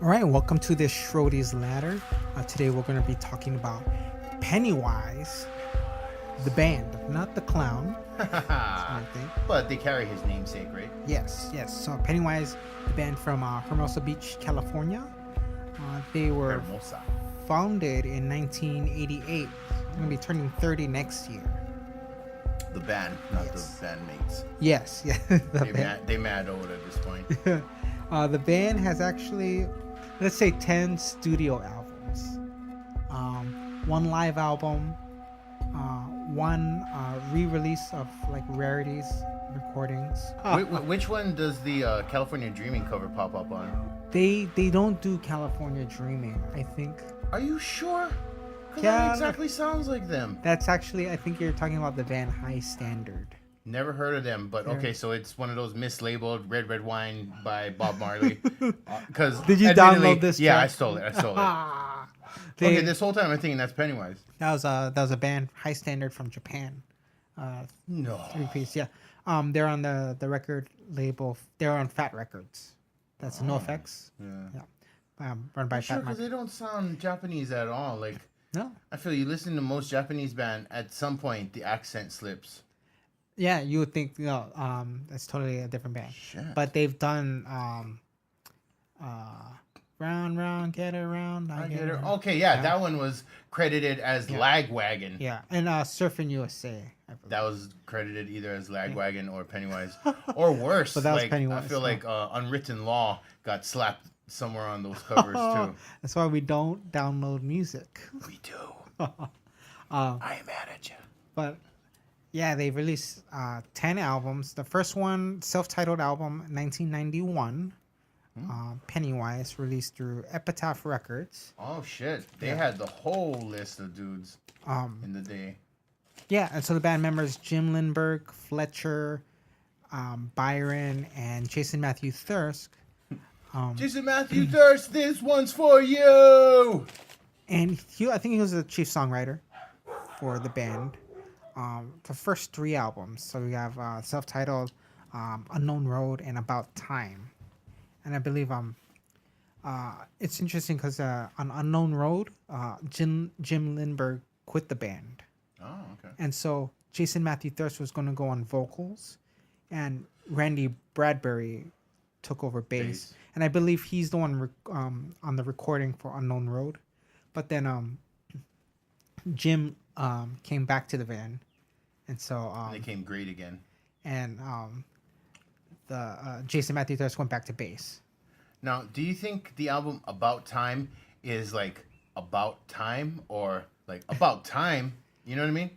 All right, welcome to this Schrody's Ladder. Today we're going to be talking about Pennywise, the band, not the clown. That's what I think. But they carry his namesake, right? Yes. So Pennywise, the band from Hermosa Beach, California. They were Hermosa. founded in 1988. They're going to be turning 30 next year. The band, not the bandmates. Yes, yeah. They mad old at this point. The band has actually, let's say, 10 studio albums, 1 live album, 1 re-release of like rarities recordings. Which one does the California Dreaming cover pop up on? They don't do California Dreaming, I think. Are you sure? Because Yeah. that exactly sounds like them. That's actually, I think you're talking about the band High Standard. Never heard of them, but okay, so it's one of those mislabeled Red Wine by Bob Marley. Because Did you download this Yeah, track? I stole it. They- Okay, this whole time I'm thinking that's Pennywise. That was a band High Standard from Japan. No. 3-piece, yeah. They're on the record label. They're on Fat Records. That's NoFX. Yeah. Run by Sure, Fat because Mark. they don't sound Japanese at all. Like, No. I feel you listen to most Japanese band, at some point the accent slips. Yeah, you would think that's totally a different band. Shit. But they've done Round, Get Around. I get it. Okay, yeah, that one was credited as Lagwagon. Yeah, and Surfing USA. I believe. That was credited either as Lagwagon or Pennywise. Or worse, But that was like, Pennywise, I feel yeah. like Unwritten Law got slapped somewhere on those covers too. That's why we don't download music. We do. I am mad at you. But yeah, they released 10 albums. The first one, self-titled album, 1991. Pennywise, released through Epitaph Records. Oh shit! They had the whole list of dudes in the day. Yeah, and so the band members Jim Lindberg, Fletcher, Byron, and Jason Matthew Thirsk. Jason Matthew Thirst, this one's for you. And I think he was the chief songwriter for the band. The first 3 albums. So we have self-titled, Unknown Road, and About Time. And I believe it's interesting because on Unknown Road, Jim Lindberg quit the band. Oh, okay. And so Jason Matthew Thirst was going to go on vocals, and Randy Bradbury took over bass. And I believe he's the one on the recording for Unknown Road. But then Jim came back to the band, and so They came great again. and the Jason Matthew Thirst went back to bass. Now, do you think the album About Time is like about time or like about time. You know what I mean?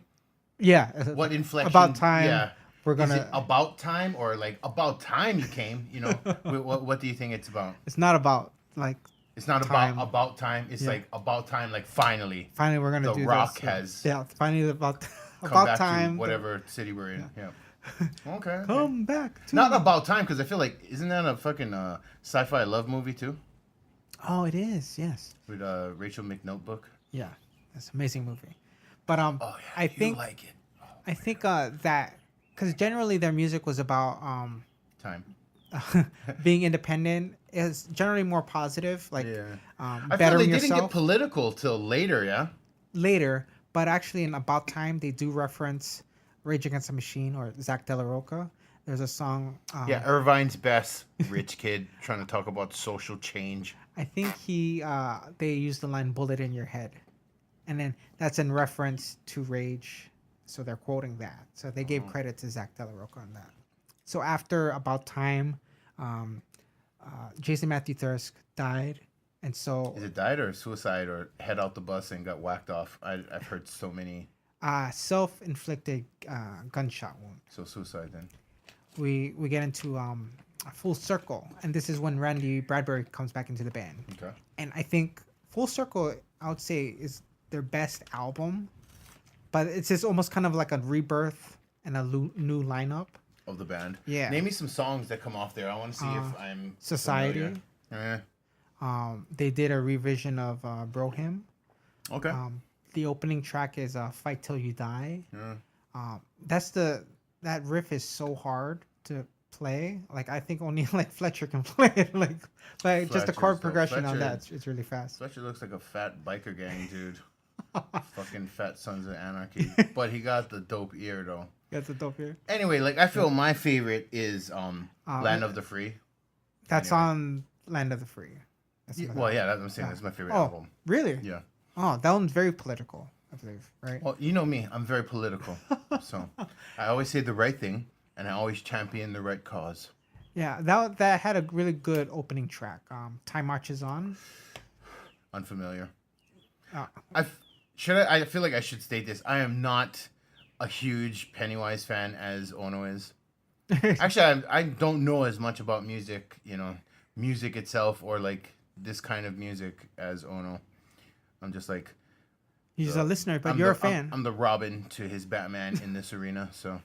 Yeah. What inflection? About time. Yeah. We're Is gonna. it about time or like about time you came? You know, what do you think it's about? It's not about like. It's not Time. about time. It's like about time. Like finally, Finally, we're gonna The do Rock this. has Yeah. Finally, about come back time. to whatever city we're in. Yeah. Okay. Come back. To Not about time because I feel like isn't that a fucking sci-fi love movie too Oh, it is. Yes. with Rachel McNotebook? Yeah. That's an amazing movie. But Oh yeah, I think you like it. I think that because generally their music was about Time. being independent is generally more positive, like Yeah. I feel bettering they didn't yourself get political till later. Yeah. later. But actually, in About Time, they do reference Rage Against the Machine or Zach De La Rocha. There's a song. Yeah, Irvine's best rich kid trying to talk about social change. I think they used the line "bullet in your head," and then that's in reference to Rage, so they're quoting that. So they gave credit to Zach De La Rocha on that. So after About Time, Jason Matthew Thirsk died, and so Is it died or suicide or head out the bus and got whacked off? I've heard so many. self-inflicted gunshot wound. So suicide then. We get into a Full Circle, and this is when Randy Bradbury comes back into the band. Okay. And I think Full Circle, I would say, is their best album, but it's just almost kind of like a rebirth and a new lineup. Of the band. Yeah. Name me some songs that come off there. I want to see if I'm Society. familiar. They did a revision of Bro Hymn. Okay. The opening track is Fight Till You Die. Yeah. That riff is so hard to play. Like I think only like Fletcher can play it. Like just the chord progression on that, it's really fast. Fletcher looks like a fat biker gang dude. Fucking fat Sons of Anarchy. But he got the dope ear though. That's a dope here. Anyway, like I feel my favorite is Land of the Free. That's Anyway. on Land of the Free. That's Yeah, another- well, yeah, that's what I'm saying. That's my favorite Oh, album. really? Yeah. Oh, that one's very political, I believe, right? Well, you know me. I'm very political. So I always say the right thing, and I always champion the right cause. Yeah, that had a really good opening track. Time Marches On. Unfamiliar. Uh, I feel like I should state this. I am not a huge Pennywise fan as Ono is. Actually, I don't know as much about music, music itself or like this kind of music as Ono. I'm just like He's a listener, but I'm you're the- a fan. I'm the Robin to his Batman in this arena. So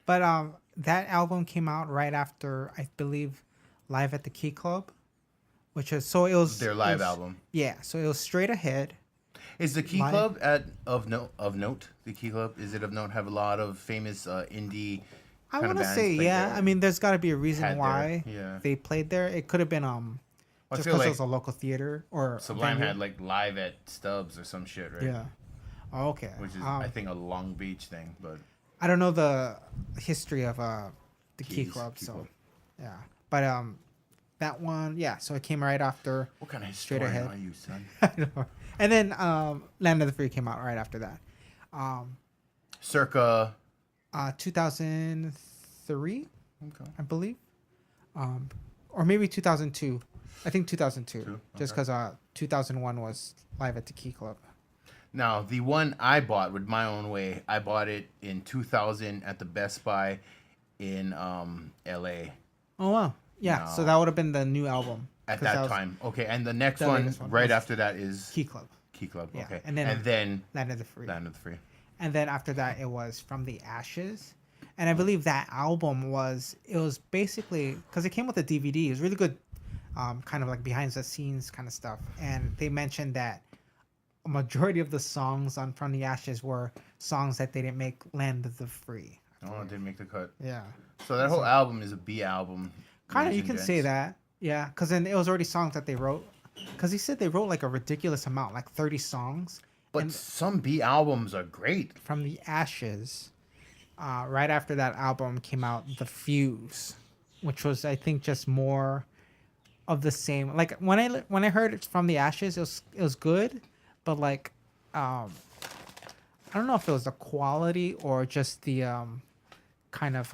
But that album came out right after, I believe, Live at the Key Club, which is so it was their live album. Yeah, so it was straight ahead. Is the Key Live- Club of note? The Key Club, is it of note? Have a lot of famous indie. I kind of want to bands say played yeah. there? I mean, there's got to be a reason Had there, why yeah. they played there. It could have been I just feel because like it was a local theater or a Sublime venue. had like live at Stubbs or some shit, right? Yeah. Oh, okay. Which is I think a Long Beach thing, but I don't know the history of the Key Keys, Club, Key so Club. yeah. But that one, yeah. So it came right after. what kind of Straight historian ahead. are you, son? I know. And then Land of the Free came out right after that. Circa. 2003, Okay. I believe, or maybe 2002. I think 2002, Two? just Okay. because 2001 was Live at the Key Club. Now the one I bought with my own way, I bought it in 2000 at the Best Buy in L.A. Oh wow, yeah. So No. that would have been the new album at 'cause that was time. Okay, and the next the one, latest one right was after that is Key Club, Key Club. Yeah, Okay, and then Land of the Free. Land of the Free. And then after that, it was From the Ashes. And I believe that album was basically, because it came with a DVD. It was really good, kind of like behind the scenes kind of stuff. And they mentioned that a majority of the songs on From the Ashes were songs that they didn't make Land of the Free. Oh, it didn't make the cut. Yeah. So that whole album is a B album. Kind of, ladies you and can say gents. that. Yeah. Because then it was already songs that they wrote. Because he said they wrote like a ridiculous amount, like 30 songs. But And- some B albums are great. From the Ashes, right after that album came out The Fuse, which was, I think, just more of the same. Like when I heard it From the Ashes, it was good, but like I don't know if it was the quality or just the kind of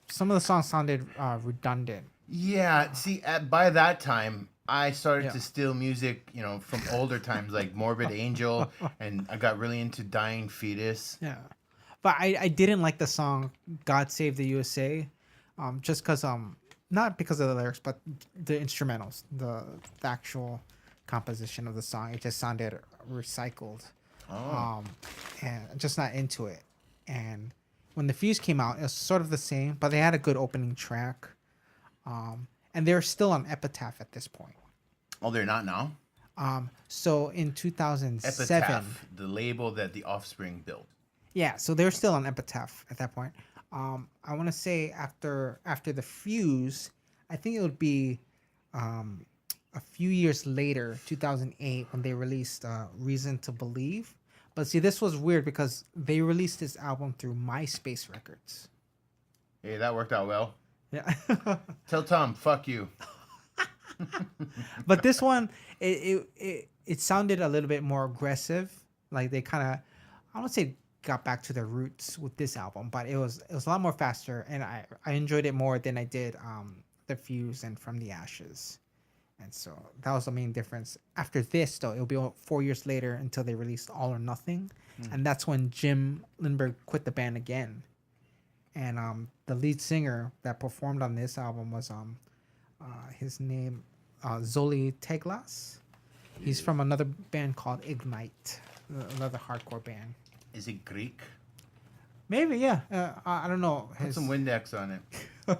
some of the songs sounded redundant. Yeah, see, by that time, I started to steal music, from older times, like Morbid Angel, and I got really into Dying Fetus. Yeah. But I didn't like the song God Save the USA, just because not because of the lyrics, but the instrumentals, the actual composition of the song. It just sounded recycled, and just not into it. And when the Fuse came out, it was sort of the same, but they had a good opening track, and they're still on Epitaph at this point. Oh, they're not now? So in 2007, Epitaph, the label that the Offspring built. Yeah, so they're still on Epitaph at that point. I want to say after the Fuse, I think it would be a few years later, 2008, when they released Reason to Believe. But see, this was weird because they released this album through MySpace Records. Hey, that worked out well. Yeah. Tell Tom, fuck you. But this one, it sounded a little bit more aggressive. Like they kind of, I don't say got back to their roots with this album, but it was a lot more faster, and I enjoyed it more than I did the Fuse and From the Ashes. And so that was the main difference. After this, though, it'll be 4 years later until they released All or Nothing, and that's when Jim Lindberg quit the band again. And the lead singer that performed on this album was his name Zoli Teglas. He's from another band called Ignite, another hardcore band. Is it Greek? Maybe, yeah. I don't know. Put some Windex on it.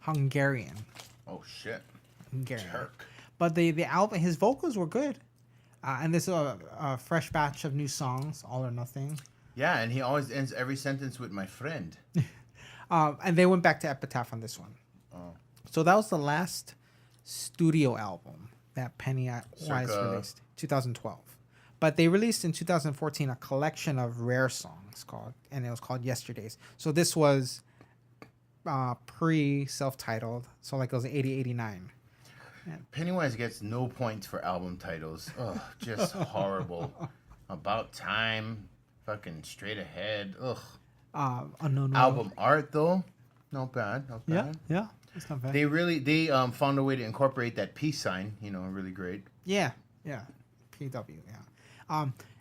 Hungarian. Oh shit. Hungarian. Turk. But the album, his vocals were good. And this is a fresh batch of new songs, All or Nothing. Yeah, and he always ends every sentence with "my friend." And they went back to Epitaph on this one. Oh. So that was the last studio album that Pennywise released, 2012. But they released in 2014 a collection of rare songs and it was called Yesterdays. So this was pre-self-titled, so like it was 80, 89. Pennywise gets no points for album titles. Ugh, just horrible. About Time, fucking Straight Ahead. Ugh. Unknown Album art though, not bad. Not bad. Yeah, it's not bad. They found a way to incorporate that peace sign. Really great. Yeah, PW. Yeah.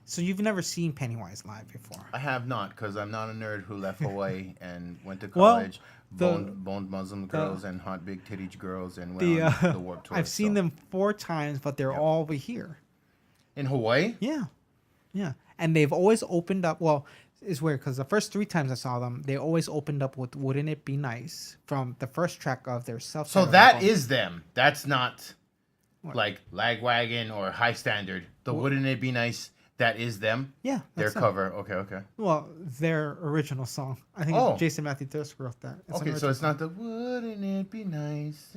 So you've never seen Pennywise live before? I have not, because I'm not a nerd who left Hawaii and went to Well, college, boned Muslim girls and hot big titty girls, and went on the Warped Tour. I've seen them 4 times, but they're all over here. in Hawaii. Yeah, and they've always opened up. Well, it's weird because the first 3 times I saw them, they always opened up with "Wouldn't It Be Nice" from the first track of their self. So that is them. That's not like Lagwagon or High Standard. The "Wouldn't It Be Nice" that is them. Yeah, their that's them. cover. Okay. Well, their original song. I think Jason Matthew Thirsk wrote that. Okay, so it's not the "Wouldn't It Be Nice."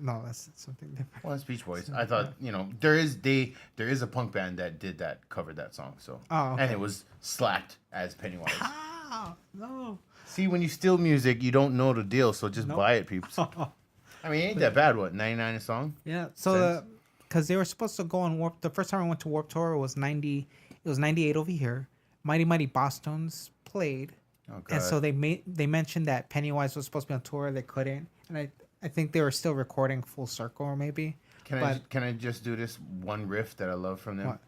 No, that's something different. Well, it's Beach Boys. I thought there is a punk band that did that, covered that song. So okay. And it was slapped as Pennywise. No. See, when you steal music, you don't know the deal, so just buy it, peeps. I mean, it ain't that bad. What, 99 a song? Yeah. So because they were supposed to go on Warp. The first time I went to Warped Tour was 90. It was 98 over here. Mighty Mighty Bosstones played, and so they mentioned that Pennywise was supposed to be on tour. They couldn't, and I think they were still recording Full Circle, or maybe. Can I just do this one riff that I love from them? What?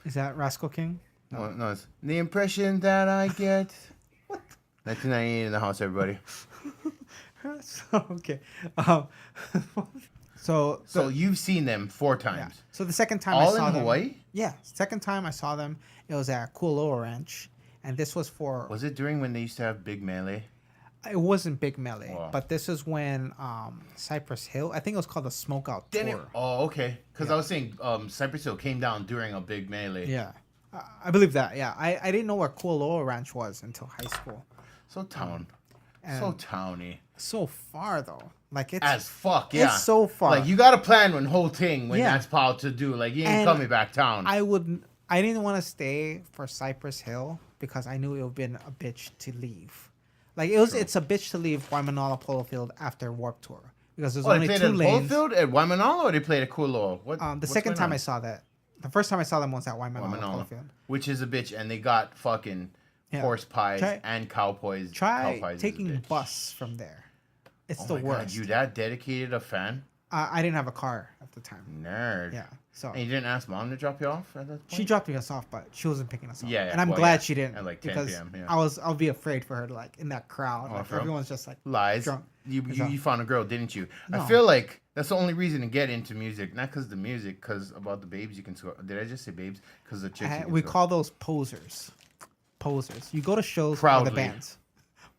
Is that Rascal King? No, it's the impression that I get. 1998 in the house, everybody. Okay. So you've seen them 4 times. Yeah. So the second time All I saw in them, Hawaii? Yeah, second time I saw them, it was at Kualoa Ranch, and this was for. Was it during when they used to have Big Melee? It wasn't Big Melee, Wow. but this is when Cypress Hill. I think it was called the Smokeout Tour. Oh, okay. Because I was saying Cypress Hill came down during a Big Melee. Yeah, I believe that. Yeah, I didn't know where Kualoa Ranch was until high school. So town. And So towny. So far though, like it's As fuck, yeah. It's so far. Like you got to plan one whole thing when Yeah. that's power to do. Like you ain't And coming back town. I didn't want to stay for Cypress Hill because I knew it would have been a bitch to leave. Like it's a bitch to leave Waimanalo Polo Field after Warped Tour because there's only they 2 played at lanes. Polo Field at Waimanalo, or they played at Kualoa? The second time I saw that, the first time I saw them was at Waimanalo Polo Field. which is a bitch, and they got fucking horse pies Try- and cow pies. Try cow pies is a taking bitch. bus from there. It's Oh the my God, worst. you that dedicated a fan? I didn't have a car at the time. Nerd. Yeah, so And you didn't ask mom to drop you off at that point? she dropped us off, but she wasn't picking us up. Yeah, and I'm well, glad yeah, she didn't at like 10 because p.m., yeah. I'll be afraid for her to like in that crowd. Oh, Like, for real? everyone's just like Lies. drunk. You found a girl, didn't you? No. I feel like that's the only reason to get into music. Not because the music, because about the babes you can score. Did I just say babes? Because the chicks you can We score. call those posers. Posers. You go to shows Proudly. for the bands.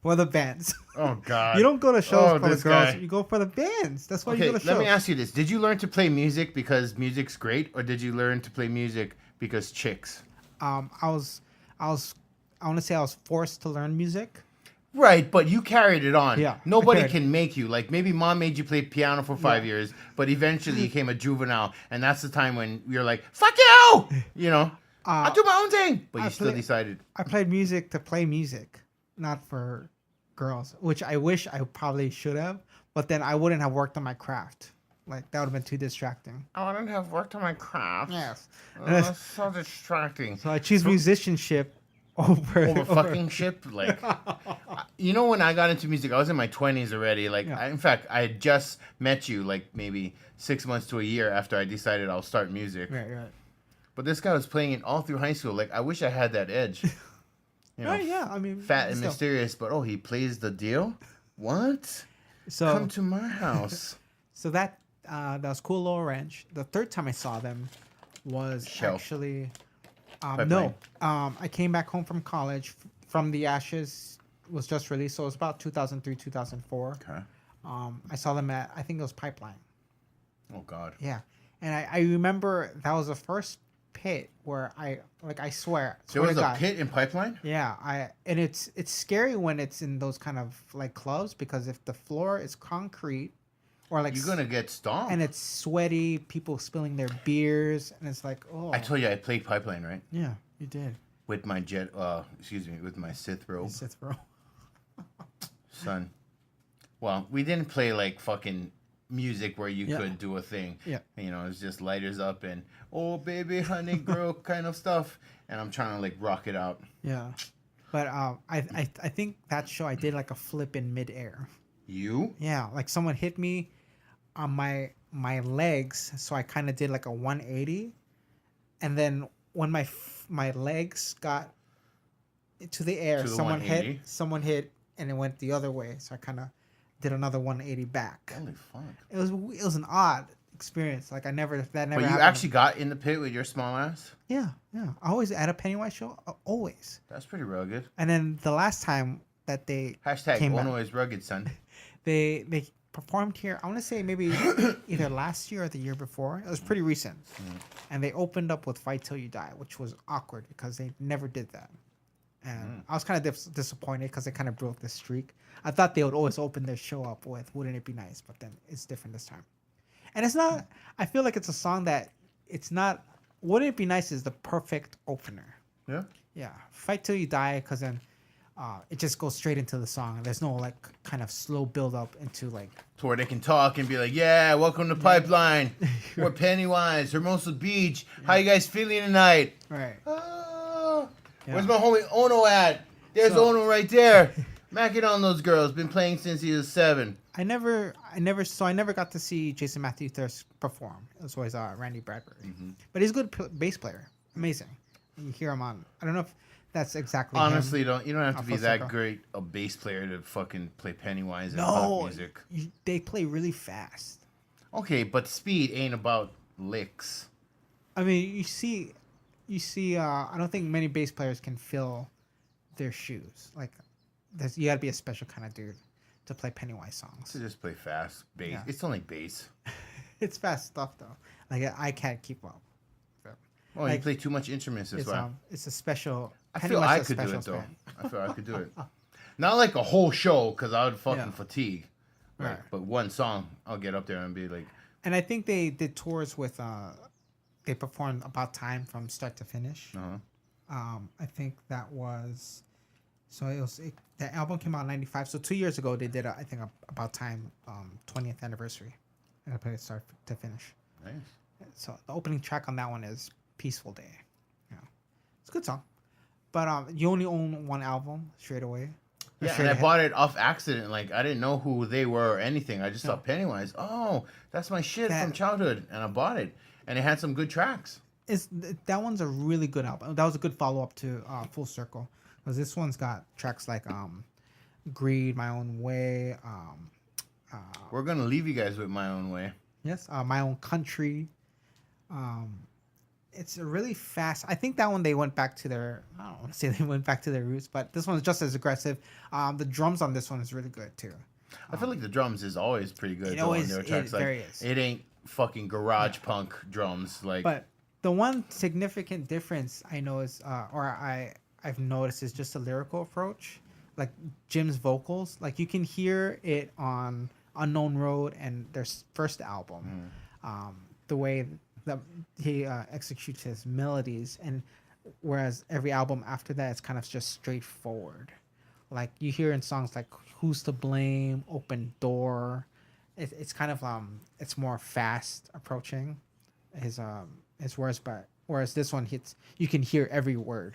For the bands. Oh, God. You don't go to shows for the this girls. guy. You go for the bands. That's why Okay, you go to shows. let me ask you this. Did you learn to play music because music's great? Or did you learn to play music because chicks? I want to say I was forced to learn music. Right, but you carried it on. Yeah, Nobody I carried can make you. Like, maybe mom made you play piano for 5 years, but eventually you became a juvenile. And that's the time when you're like, fuck you! You know? I'll do my own thing. But you still decided. I played music to play music, not for girls, which I wish I probably should have, but then I wouldn't have worked on my craft. Like, that would have been too distracting. I wouldn't have worked on my craft. Yes. That's so distracting. So I choose musicianship over Fucking ship. Like, you know, when I got into music, I was in my 20s already. Like, Yeah. in fact, I had just met you, like, maybe 6 months to a year after I decided I'll start music. Right. But this guy was playing it all through high school. Like, I wish I had that edge. You know, Right, yeah. I mean, fat and still. mysterious, but he plays the deal? What? So Come to my house. So that was Cool Low Ranch. The third time I saw them was Shelf. actually Pipeline. I came back home from college. From the Ashes was just released, so it was about 2003, 2004. Okay. I saw them at, I think it was Pipeline. Oh, God. Yeah, and I remember that was the first pit where I swear There was to a God. pit in Pipeline? Yeah, and it's scary when it's in those kind of like clubs because if the floor is concrete or like You're going to get stomped. and it's sweaty, people spilling their beers, and it's like, oh. I told you I played Pipeline, right? Yeah, you did. With my with my Sith robe. Sith row. Son. Well, we didn't play like fucking music where you Yeah. could do a thing. Yeah. You know, it's just lighters up and oh baby honey girl kind of stuff. And I'm trying to like rock it out. Yeah, but I think that show I did like a flip in midair. You? Yeah, like someone hit me on my legs, so I kind of did like a 180, and then when my legs got to the air, To the someone 180? hit, and it went the other way, so I kind of did another 180 back. Holy fuck. It was an odd experience. Like that never But you happened. actually got in the pit with your small ass? Yeah. I always at a Pennywise show, always. That's pretty rugged. And then the last time that they Hashtag came back, Ono is rugged, son. they performed here. I want to say maybe either last year or the year before. It was pretty recent, and they opened up with "Fight Till You Die," which was awkward because they never did that. And I was kind of disappointed because they kind of broke the streak. I thought they would always open their show up with "Wouldn't It Be Nice," but then it's different this time. And it's not. I feel like it's a song that it's not. "Wouldn't It Be Nice" is the perfect opener. Yeah? Yeah, "Fight Till You Die" because then it just goes straight into the song. There's no like kind of slow build up into like. To where they can talk and be like, yeah, welcome to Pipeline. We're Pennywise, Hermosa Beach. How you guys feeling tonight? Right. Oh, Yeah. where's my homie Ono at? There's So- Ono right there. Macking on those girls. Been playing since he was 7. I never got to see Jason Matthew Thirst perform. It was always Randy Bradbury, but he's a good bass player. Amazing. You hear him on. I don't know if that's exactly. Honestly, him. you don't have to Off be of that Circus. great a bass player to fucking play Pennywise and pop No, music. they play really fast. Okay, but speed ain't about licks. I mean, you see. I don't think many bass players can fill their shoes. Like, you got to be a special kind of dude to play Pennywise songs. To just play fast bass. Yeah. It's only bass. It's fast stuff though. Like I can't keep up. Oh, Like, you play too much instruments. That's why. It's a special. I feel Pennywise I is a could do special it though. span. I feel I could do it. Not like a whole show because I would fucking Yeah. fatigue. Like, Right. but one song, I'll get up there and be like, And I think they did tours with. They performed About Time from start to finish. I think that was. So the album came out in '95. So 2 years ago they did I think About Time 20th anniversary. And I played it start to finish. nice. So the opening track on that one is Peaceful Day. Yeah, it's a good song. But you only own one album straight away. Or Yeah, straight and I ahead. bought it off accident. Like, I didn't know who they were or anything. I just saw Pennywise. Oh, that's my shit That- from childhood. And I bought it. And it had some good tracks. That one's a really good album. That was a good follow up to Full Circle, because this one's got tracks like Greed, My Own Way, We're going to leave you guys with My Own Way. yes, My Own Country. It's a really fast. I think that one they went back to their. I don't want to say they went back to their roots, but this one's just as aggressive. The drums on this one is really good too. I feel like the drums is always pretty good. It though, on always- their it tracks. Like, very is. it ain't fucking garage punk drums. Like, But the one significant difference I know is, I've noticed is just a lyrical approach. Like Jim's vocals, like you can hear it on Unknown Road and their first album. The way that he executes his melodies, and whereas every album after that, it's kind of just straightforward. Like you hear in songs like "Who's to Blame," "Open Door," it's kind of it's more fast approaching his words, but whereas this one you can hear every word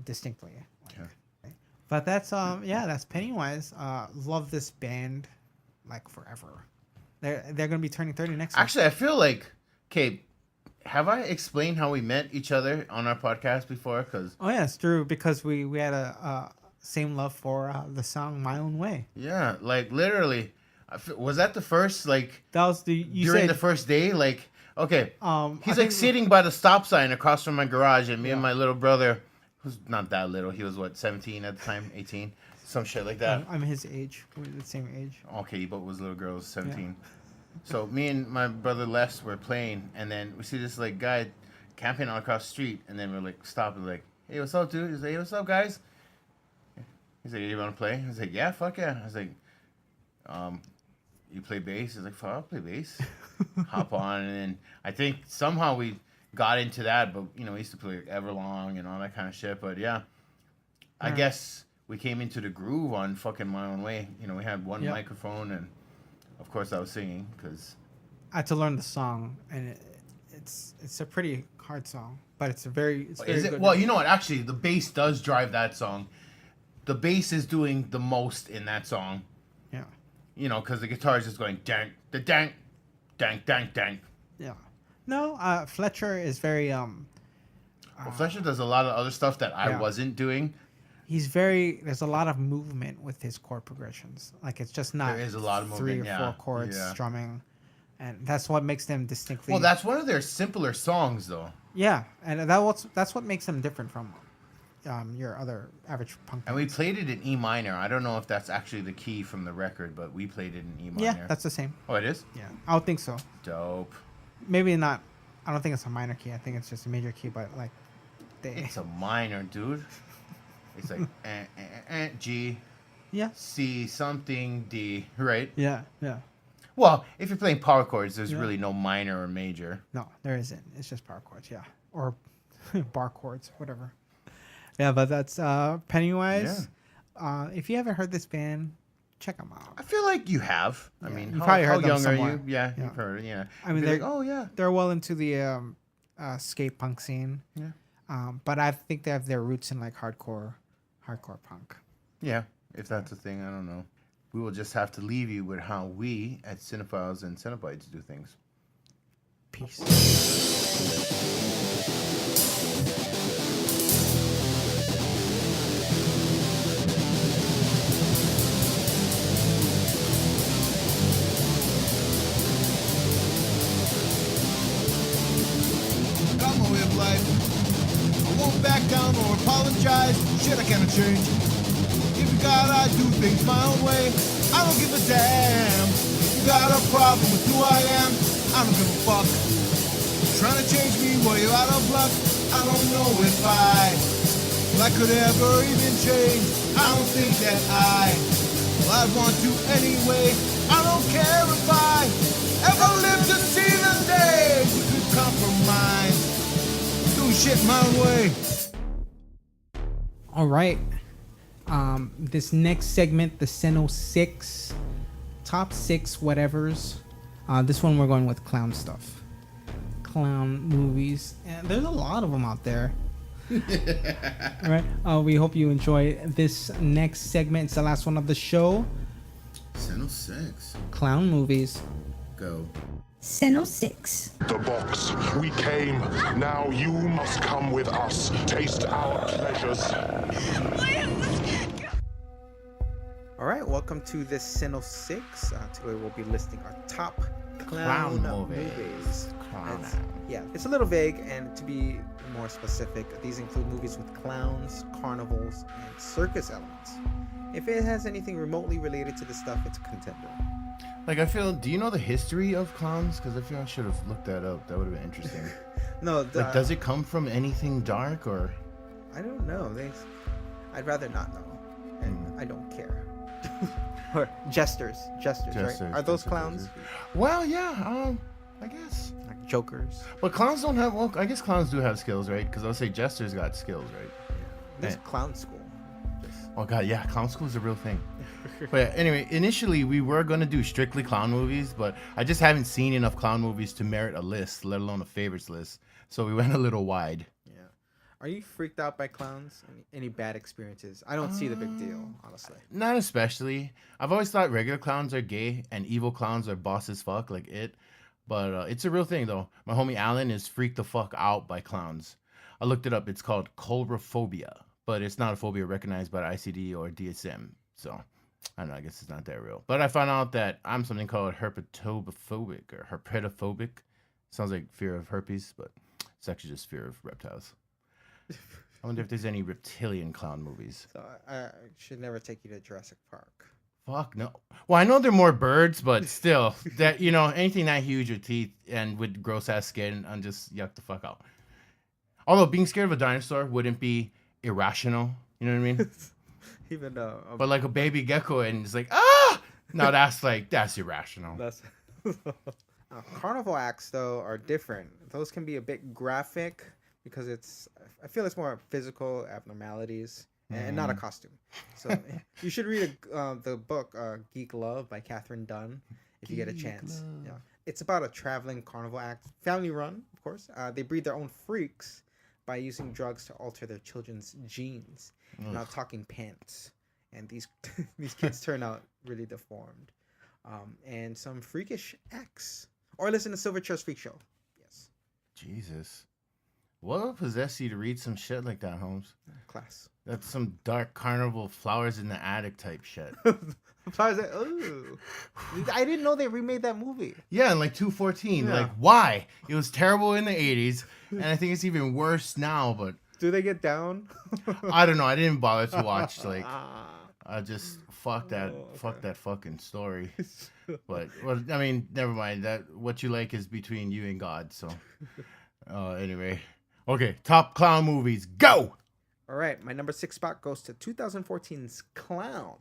distinctly. Okay. But that's that's Pennywise. Love this band like forever. They're gonna be turning 30 next year. actually, I feel like, okay, have I explained how we met each other on our podcast before? Because, Oh yeah, it's true, because we had a same love for the song "My Own Way." yeah, like literally, was that the first, like, That was you during said the first day? Like, okay, I he's like think- sitting by the stop sign across from my garage, and me and Yeah. my little brother, who's not that little, he was what, 17 at the time, 18, some shit like that. I'm his age. We're the same age. Okay, but was little girl was 17. So me and my brother Les were playing, and then we see this like guy camping all across the street, and then we're like stop and like, hey, what's up, dude? He's like, hey, what's up, guys? He's like, you want to play? I was like, yeah, fuck yeah. I was like, you play bass? He's like, fuck, I'll play bass. Hop on, and then I think somehow we got into that, but we used to play like Everlong and all that kind of shit. But yeah, I guess we came into the groove on fucking My Own Way. We had one Yeah. microphone, and of course I was singing because I had to learn the song, and it's a pretty hard song, but it's very is it? good. Well, you know what? Actually, the bass does drive that song. The bass is doing the most in that song. Yeah. Because the guitar is just going dang, the dang, dang, dang, dang. Yeah. No, Fletcher is very Well, Fletcher does a lot of other stuff that I Yeah. wasn't doing. there's a lot of movement with his chord progressions. Like it's just not There is a lot of 3 or movement, 4 yeah. chords Yeah. strumming, and that's what makes them distinctly. Well, that's one of their simpler songs, though. yeah, and that's what makes them different from your other average punk. And we bands. played it in E minor. I don't know if that's actually the key from the record, but we played it in E minor. Yeah, that's the same. Oh, it is? Yeah, I would think so. Dope. Maybe not. I don't think it's a minor key. I think it's just a major key, but like It's a minor, dude. It's like G, yeah, C, something, D, right? yeah. Well, if you're playing power chords, there's Yeah. really no minor or major. No, there isn't. It's just power chords, yeah, or bar chords, whatever. Yeah, but that's Pennywise. If you haven't heard this band, check them out. I feel like you have. I Yeah, mean, you how, probably how heard them young are somewhere. you? Yeah, Yeah. you've heard it, yeah. I mean, Be they're like, oh, yeah. they're well into the skate punk scene. Yeah. But I think they have their roots in like hardcore punk. Yeah, if that's a thing, I don't know. We will just have to leave you with how we at Cinephiles and Cinebites do things. Peace. Got my way of life. I won't back down or apologize. Shit, I cannot change. If you gotta do things my own way, I don't give a damn. You got a problem with who I am, I don't give a fuck. Trying to change me while you're out of luck. I don't know if I could ever even change. I don't think that I'd want to anyway. I don't care if I ever live to see the day we could compromise. Do shit my own way. All right. This next segment, the Seno 6, top 6 whatevers. This one we're going with clown stuff. Clown movies. And there's a lot of them out there. All right. We hope you enjoy this next segment. It's the last one of the show. Seno 6. Clown movies. Go. Seno 6. The box. We came. Now you must come with us. Taste our pleasures. All right. Welcome to this Seno 6. Today we'll be listing our top clown movies. Yeah, it's a little vague, and to be more specific, these include movies with clowns, carnivals, and circus elements. If it has anything remotely related to this stuff, it's a contender. Like, I feel, do you know the history of clowns? Because I feel I should have looked that up. That would have been interesting. No, Like, does it come from anything dark, or? I don't know. I'd rather not know, and I don't care. Or jesters, right? Are those clowns? Well, yeah. I guess. Like jokers. But clowns don't have. Well, I guess clowns do have skills, right? Because I'll say jesters got skills, right? There's Yeah. clown school. Oh god, yeah, clown school is a real thing. But yeah, anyway, initially we were gonna do strictly clown movies, but I just haven't seen enough clown movies to merit a list, let alone a favorites list. So we went a little wide. Yeah. Are you freaked out by clowns? Any bad experiences? I don't see the big deal, honestly. Not especially. I've always thought regular clowns are gay and evil clowns are boss as fuck, like it. But it's a real thing though. My homie Alan is freaked the fuck out by clowns. I looked it up. It's called coulrophobia, but it's not a phobia recognized by the ICD or DSM. So I don't know. I guess it's not that real. But I found out that I'm something called herpetophobic or herpetophobic. Sounds like fear of herpes, but it's actually just fear of reptiles. I wonder if there's any reptilian clown movies. So I should never take you to Jurassic Park. Fuck no. Well, I know they're more birds, but still, that anything that huge with teeth and with gross ass skin, I'm just yuck the fuck out. Although being scared of a dinosaur wouldn't be irrational, you know what I mean? Even But like a baby gecko and it's like no, that's irrational. that's carnival acts though are different. Those can be a bit graphic because I feel it's more physical abnormalities. And not a costume. So you should read the book Geek Love by Catherine Dunn if you get a chance. Yeah, it's about a traveling carnival act, family run, of course. They breed their own freaks by using drugs to alter their children's genes. Not talking pants, and these kids turn out really deformed. And some freakish acts. Or listen to Silverchair's Freak Show. Yes. Jesus. What would possess you to read some shit like that, Holmes? Class. That's some dark carnival flowers in the attic type shit. Ooh. I didn't know they remade that movie. Yeah, in like 214. Yeah. Like, why? It was terrible in the 80s, and I think it's even worse now, but Do they get down? I don't know. I didn't bother to watch. Like, I just fuck that fucking story. But well, I mean, never mind. That what you like is between you and God. So, anyway, okay. Top clown movies, go. All right, my number 6 spot goes to 2014's Clown.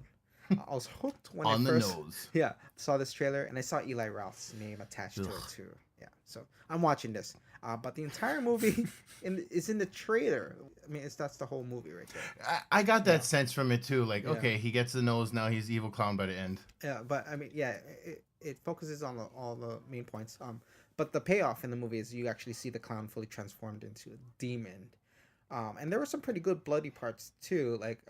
I was hooked when On I the first nose. saw this trailer, and I saw Eli Roth's name attached to it too. Yeah, so I'm watching this. But the entire movie is in the trailer. I mean, that's the whole movie right there. I got that sense from it too. Like, okay, he gets the nose, now he's evil clown by the end. Yeah, but I mean, yeah, it focuses on all the main points. But the payoff in the movie is you actually see the clown fully transformed into a demon. And there were some pretty good bloody parts too, like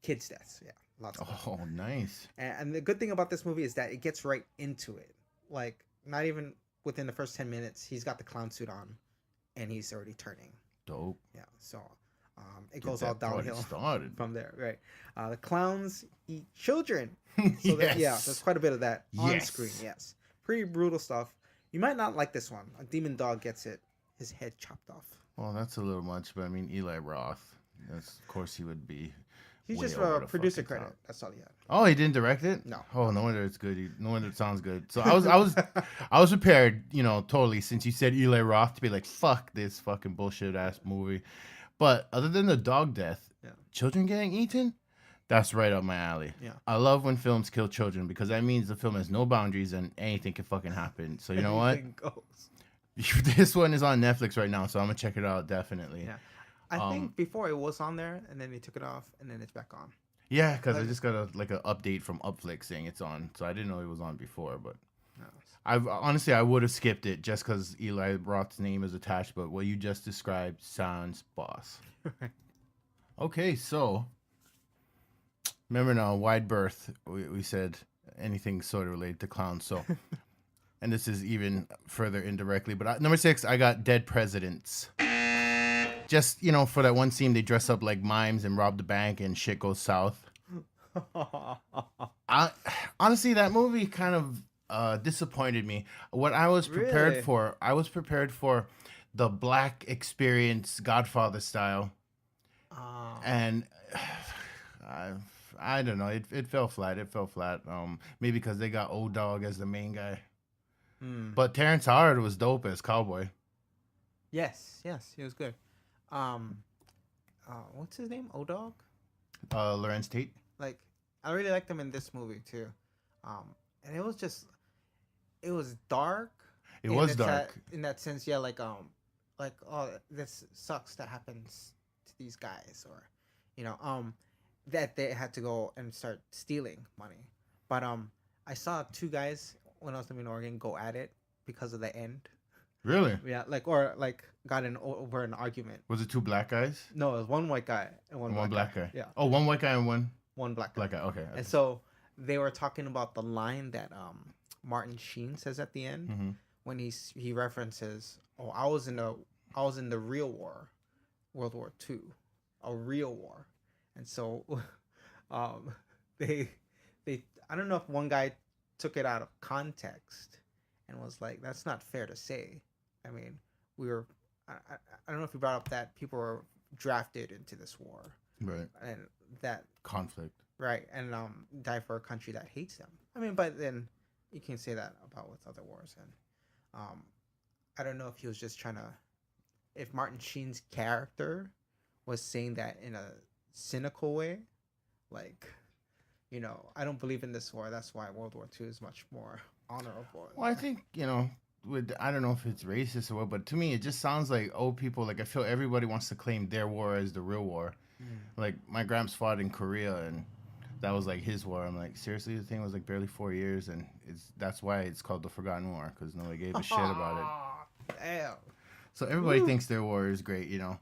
kids' deaths. Yeah, lots of them. Oh, nice. And the good thing about this movie is that it gets right into it. Like, not even within the first 10 minutes, he's got the clown suit on, and he's already turning. Dope. Yeah, so it goes all downhill from there. Right. The clowns eat children. So there's quite a bit of that on screen. Yes, pretty brutal stuff. You might not like this one. A demon dog gets his head chopped off. Well, that's a little much, but I mean, Eli Roth. Of course, he would be. He's way just over a the producer fucking credit. top. That's all he had. Oh, he didn't direct it? No. Oh, no wonder it's good. No wonder it sounds good. So I was prepared, totally, since you said Eli Roth, to be like, fuck this fucking bullshit ass movie. But other than the dog death, children getting eaten, that's right up my alley. Yeah. I love when films kill children because that means the film has no boundaries and anything can fucking happen. So you know what? Anything goes. This one is on Netflix right now, so I'm gonna check it out definitely. Yeah. I think before it was on there, and then they took it off, and then it's back on. Yeah, because I just got an update from Upflix saying it's on, so I didn't know it was on before. But I would have skipped it just because Eli Roth's name is attached, but what you just described sounds boss. Okay, so remember now, wide berth. We said anything sort of related to clowns. So, and this is even further indirectly. But number 6, I got dead presidents. Just for that one scene, they dress up like mimes and rob the bank, and shit goes south. Honestly, that movie kind of disappointed me. What I was prepared for, the black experience, Godfather style, and I don't know. It fell flat. Maybe because they got Old Dog as the main guy, but Terrence Howard was dope as Cowboy. Yes, he was good. What's his name? Old Dog. Lawrence Tate. Like, I really liked him in this movie too. And it was dark. It was dark. In that sense, yeah, like oh, this sucks that happens to these guys, or that they had to go and start stealing money. But I saw 2 guys when I was living in Oregon go at it because of the end. Really? Yeah, got over an argument. Was it 2 black guys? No, it was 1 white guy and one black guy. Yeah. Oh, 1 white guy and one black guy. Okay. And so they were talking about the line that Martin Sheen says at the end when he references, "Oh, I was in the real war, World War II, a real war," and so they I don't know if one guy took it out of context and was like, "That's not fair to say." I mean, I don't know if he brought up that people were drafted into this war, right? And that conflict, right? And die for a country that hates them. I mean, but then you can say that about with other wars. And I don't know if he was just trying to, if Martin Sheen's character was saying that in a cynical way, like, I don't believe in this war. That's why World War II is much more honorable. Well, I think I don't know if it's racist or what, but to me it just sounds like old people. Like, I feel everybody wants to claim their war as the real war. Like, my gramps fought in Korea, and that was like his war. I'm like, seriously, the thing was like barely 4 years, and that's why it's called the Forgotten War, because nobody gave a shit about it. Damn. So everybody thinks their war is great, Yeah.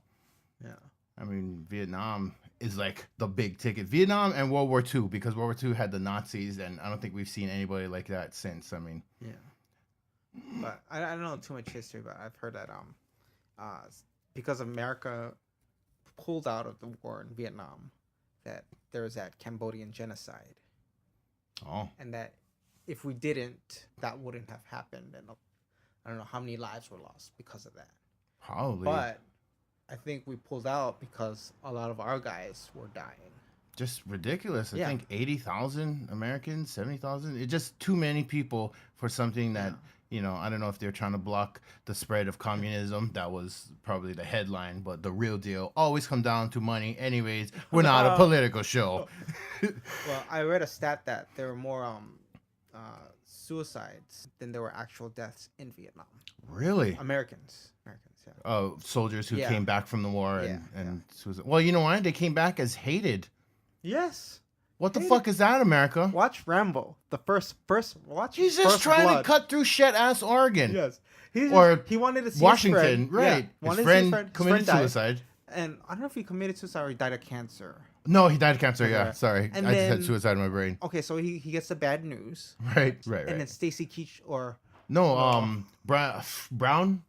I mean, Vietnam is like the big ticket. Vietnam and World War II, because World War II had the Nazis, and I don't think we've seen anybody like that since. I mean, yeah. But I don't know too much history, but I've heard that because America pulled out of the war in Vietnam, that there was that Cambodian genocide. Oh. And that if we didn't, that wouldn't have happened, and I don't know how many lives were lost because of that. Probably. But I think we pulled out because a lot of our guys were dying. Just ridiculous. I think 80,000 Americans, 70,000. It's just too many people for something that, I don't know if they're trying to block the spread of communism. That was probably the headline, but the real deal always come down to money. Anyways, we're not a political show. Well, I read a stat that there were more suicides than there were actual deaths in Vietnam. Really? Americans, yeah. Oh, soldiers who came back from the war and suicide. Well, you know why? They came back as hated. Yes. What the fuck is that, America? Watch Rambo. The first watch. He's just trying to cut through shit ass Oregon. Yes. He wanted to see Washington, his friend. right? His friend committed suicide. And I don't know if he committed suicide or he died of cancer. No, he died of cancer. Yeah, sorry, and I then, just had suicide in my brain. Okay, so he gets the bad news. Right. And then Stacy Keach Brown,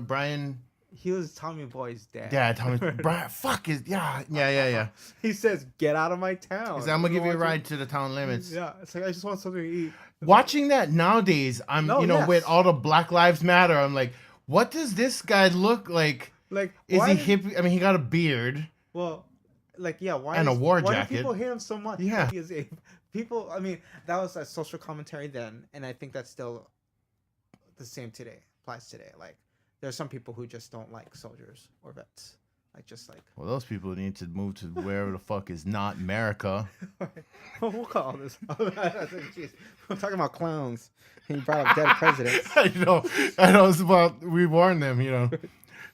Brian. He was Tommy Boy's dad. Yeah, Tommy. Brian, fuck is yeah. He says, "Get out of my town." He said, "I'm gonna give you a ride to the town limits." Yeah, it's like I just want something to eat. Watching that nowadays, with all the Black Lives Matter, I'm like, what does this guy look like? Like, is he hippie? I mean, he got a beard. Well, why and a war jacket? Why do people hate him so much? Yeah, people. I mean, that was a social commentary then, and I think that's still the same today. Applies today. Like, there's some people who just don't like soldiers or vets. Well, those people need to move to wherever the fuck is not America. We'll call this. Jeez. We're talking about clowns. And you brought up dead presidents. I know. It's about, we warned them,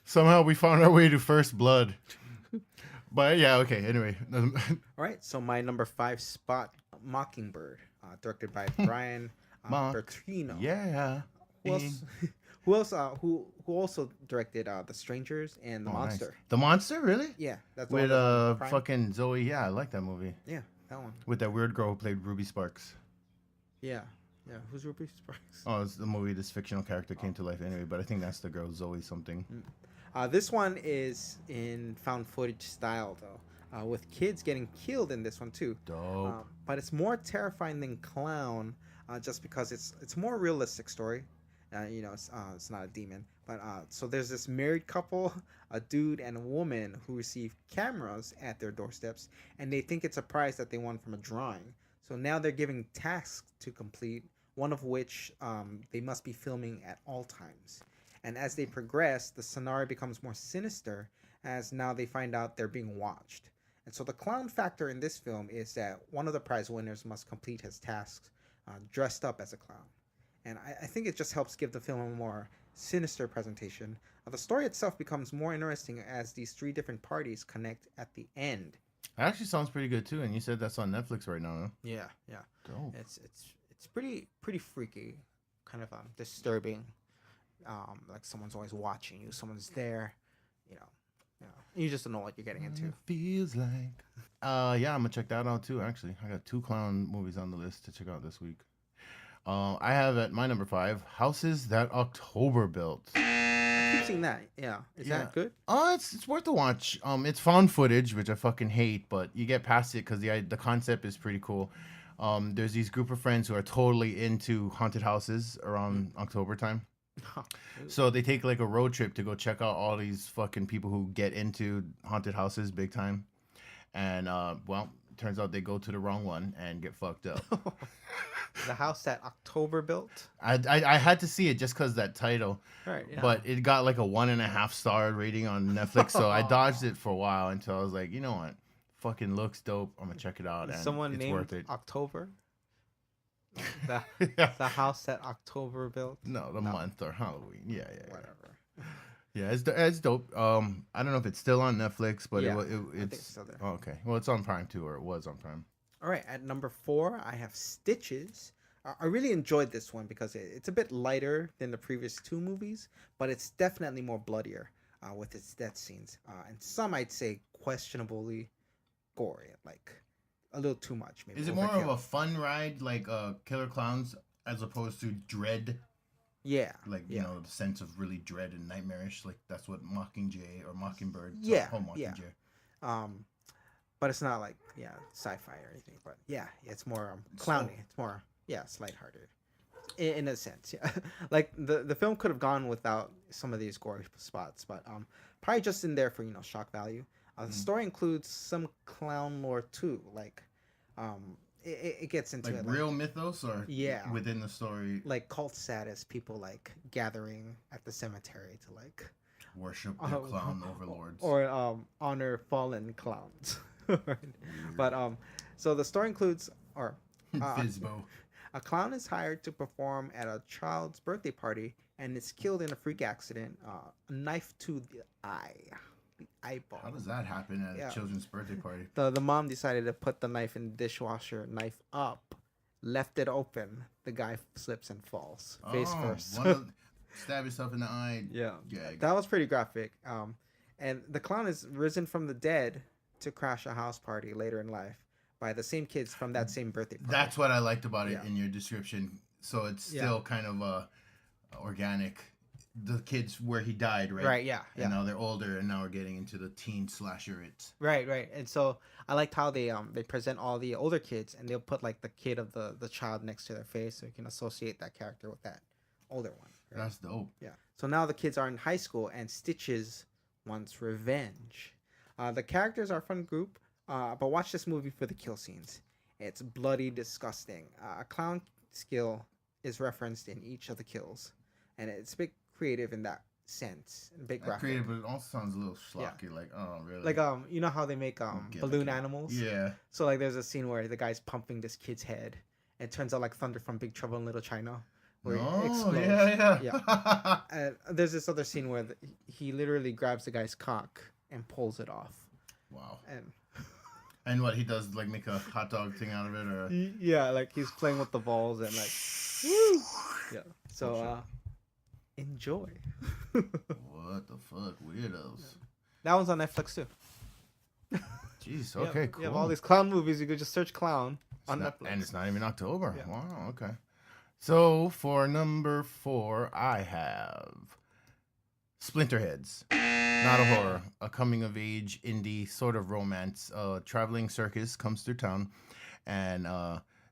Somehow we found our way to First Blood. But yeah, okay, anyway. All right, so my number 5 spot, Mockingbird, directed by Brian Bertrino. Yeah. Who else? Who else? Who also directed The Strangers and The Monster? Nice. The Monster, really? Yeah, that's With all Prime. fucking Zoe. Yeah, I like that movie. Yeah, that one. With that weird girl who played Ruby Sparks. Yeah. Who's Ruby Sparks? Oh, it's the movie. This fictional character came to life anyway, but I think that's the girl Zoe something. This one is in found footage style though, with kids getting killed in this one too. Dope. But it's more terrifying than Clown, just because it's more realistic story. It's not a demon, but so there's this married couple, a dude and a woman, who receive cameras at their doorsteps, and they think it's a prize that they won from a drawing. So now they're giving tasks to complete, one of which they must be filming at all times. And as they progress, the scenario becomes more sinister, as now they find out they're being watched. And so the clown factor in this film is that one of the prize winners must complete his tasks dressed up as a clown. And I think it just helps give the film a more sinister presentation. The story itself becomes more interesting as these three different parties connect at the end. That actually sounds pretty good too. And you said that's on Netflix right now, huh? Yeah. Dope. It's pretty freaky, kind of disturbing. Like someone's always watching you, someone's there, you just don't know what you're getting into. Feels like. Yeah, I'm gonna check that out too. Actually, I got 2 clown movies on the list to check out this week. I have at my number 5, Houses That October Built. I keep seeing that. Yeah, is that good? It's worth a watch. It's found footage, which I fucking hate, but you get past it because the concept is pretty cool. There's these group of friends who are totally into haunted houses around October time. So they take like a road trip to go check out all these fucking people who get into haunted houses big time. And turns out they go to the wrong one and get fucked up. The House That October Built. I had to see it just because that title. Right. Yeah. But it got like a 1.5 star rating on Netflix, so I dodged it for a while until I was like, you know what, fucking looks dope. I'm gonna check it out. And someone it's named worth it. October. The House That October Built. No, the month or Halloween. Yeah. Whatever. Yeah, it's dope. I don't know if it's still on Netflix, but Yeah, it's I think it's still there. Oh, okay. Well, it's on Prime too, or it was on Prime. All right, at number 4, I have Stitches. I really enjoyed this one because it's a bit lighter than the previous 2 movies, but it's definitely more bloodier with its death scenes. And some, I'd say, questionably gory, like a little too much. Maybe Is it more of a fun ride, like Killer Clowns, as opposed to dread? Yeah. Like, you know, the sense of really dread and nightmarish. Like, that's what Mockingjay or Mockingbird. Yeah. Mockingjay. But it's not like, sci-fi or anything. But it's more clowny. It's more, it's lighthearted. In a sense, yeah. Like, the film could have gone without some of these gory spots, but probably just in there for, shock value. The story includes some clown lore, too. Like, it gets into like it. Real mythos or within the story? Like cult status, people, like, gathering at the cemetery to, like... worship their clown overlords. Or honor fallen clowns. But so the story includes Fizbo. A clown is hired to perform at a child's birthday party and is killed in a freak accident. A knife to the eye, the eyeball. How does that happen at a children's birthday party? The mom decided to put the knife in the dishwasher, knife up, left it open. The guy slips and falls face first. Stab yourself in the eye. Yeah. That was pretty graphic. And the clown is risen from the dead to crash a house party later in life by the same kids from that same birthday party. That's what I liked about it in your description. So it's still kind of organic. The kids where he died, right? Right, yeah. And now they're older, and now we're getting into the teen slasher. Right. And so I liked how they present all the older kids, and they'll put like the kid of the child next to their face, so you can associate that character with that older one. Right? That's dope. Yeah. So now the kids are in high school, and Stitches wants revenge. The characters are a fun group, but watch this movie for the kill scenes. It's bloody disgusting. A clown skill is referenced in each of the kills, and it's a bit creative in that sense. A bit graphic. Creative, but it also sounds a little schlocky. Yeah. Like, oh, really? Like, you know how they make balloon animals? Yeah. So, like, there's a scene where the guy's pumping this kid's head, and it turns out like Thunder from Big Trouble in Little China. Where it explodes. Yeah. And there's this other scene where he literally grabs the guy's cock and pulls it off. Wow. And And what he does, like make a hot dog thing out of it, or Yeah, like he's playing with the balls and like, woo! Yeah. So enjoy. what the fuck, weirdos. That one's on Netflix too. Jeez, Yeah, okay, cool. You have all these clown movies. You could just search clown on Not- Netflix. and it's not even October. Yeah. Wow, okay. So for number 4, I have Splinterheads. Not a horror, a coming of age indie sort of romance. Traveling circus comes through town, and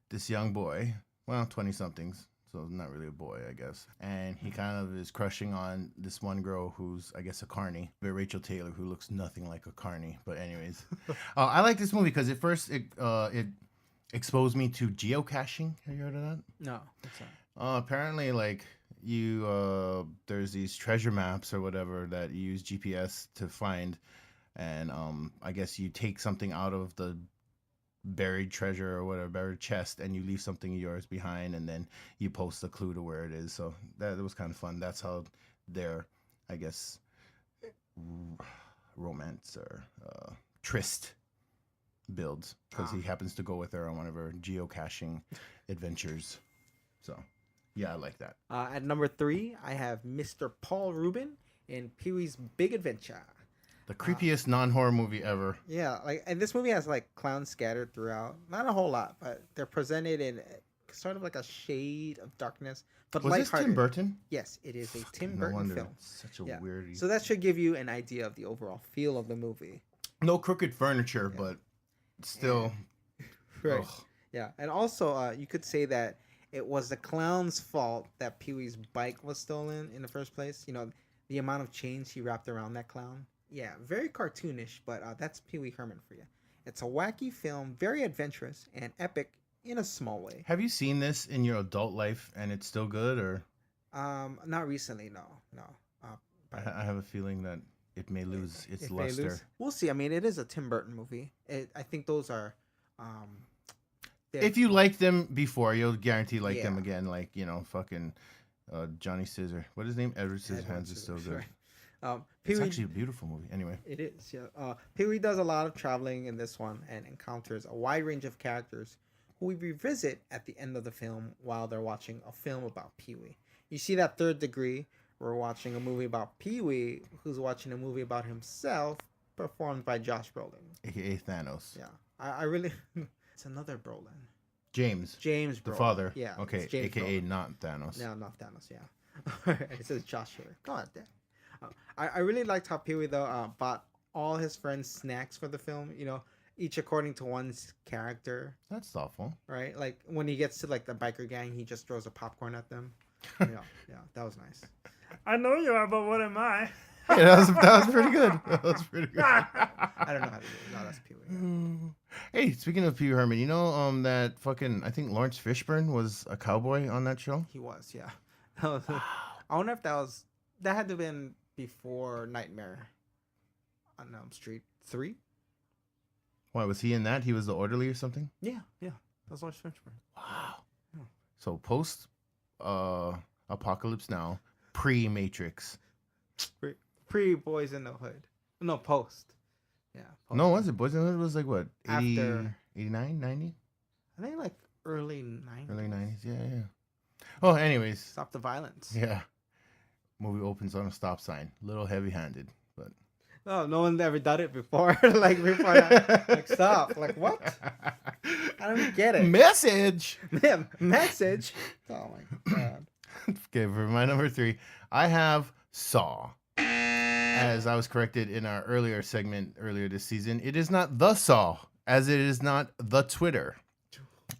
this young boy, well, 20 somethings, so not really a boy, I guess. And he kind of is crushing on this one girl who's, I guess, a carny, but Rachel Taylor, who looks nothing like a carny. But anyways, I like this movie because at first it exposed me to geocaching. Have you heard of that? No, what's that? Apparently, like there's these treasure maps or whatever that you use GPS to find, and I guess you take something out of the buried treasure or whatever, buried chest, and you leave something of yours behind, and then you post a clue to where it is. So that was kind of fun. That's how their, I guess, romance or tryst builds, because he happens to go with her on one of her geocaching adventures. So yeah, I like that. At number 3, I have Mr. Paul Rubin in Pee-wee's Big Adventure. The creepiest non-horror movie ever. Yeah, like, and this movie has like clowns scattered throughout. Not a whole lot, but they're presented in sort of like a shade of darkness, but Was this lighthearted. Tim Burton? Yes, it is a Tim No Burton wonder. film. It's such a Yeah. weird. So that should give you an idea of the overall feel of the movie. No crooked furniture, but still. Right. Ugh. Yeah, and also you could say that it was the clown's fault that Pee-wee's bike was stolen in the first place. You know, the amount of chains he wrapped around that clown. Yeah, very cartoonish, but that's Pee-wee Herman for you. It's a wacky film, very adventurous and epic in a small way. Have you seen this in your adult life and it's still good, or? Not recently, no. I have a feeling that it may lose its If they luster. lose- we'll see. I mean, it is a Tim Burton movie. I think those are. If you liked them before, you'll guarantee like them Yeah. again. Like, fucking Johnny Scissor. What is his name? Edward Scissorhands is still good. It's Pee-wee, actually a beautiful movie. Anyway. it is. Yeah. Pee-wee does a lot of traveling in this one and encounters a wide range of characters who we revisit at the end of the film while they're watching a film about Pee-wee. You see that third degree. We're watching a movie about Pee-wee, who's watching a movie about himself, performed by Josh Brolin. AKA Thanos. Yeah, I really. It's another Brolin. James. James Brolin. The father. Yeah. Okay. it's James AKA Brolin. not Thanos. No, not Thanos. Yeah. It says Josh here. God damn. I really liked how Pee-wee though bought all his friends snacks for the film. You know, each according to one's character. That's thoughtful. Right. Like when he gets to like the biker gang, he just throws a popcorn at them. Yeah. That was nice. I know you are, but what am I? Hey, that was pretty good. That was pretty good. I don't know how to do it. No, that's Pee-wee. Hey, speaking of Pee Wee Herman, you know that fucking, I think Lawrence Fishburne was a cowboy on that show. He was, yeah. I wonder if that had to have been before Nightmare on Elm Street 3. Why was he in that? He was the orderly or something. Yeah. That was Lawrence Fishburne. Wow. Yeah. So post Apocalypse Now, pre Matrix. Pre Boys in the Hood. No, post. Yeah. Post. No, was it Boys in the Hood? Was like what? 80, After- 89, 90? I think like early 90s. Early 90s. Yeah. Oh, anyways. Stop the violence. Yeah. Movie opens on a stop sign. Little heavy handed, but. No one ever done it before. Like stop. Like what? I don't get it. Message! Message. Oh my god. Okay, for my number 3, I have Saw. As I was corrected in our earlier segment earlier this season, it is not the Saw, as it is not the Twitter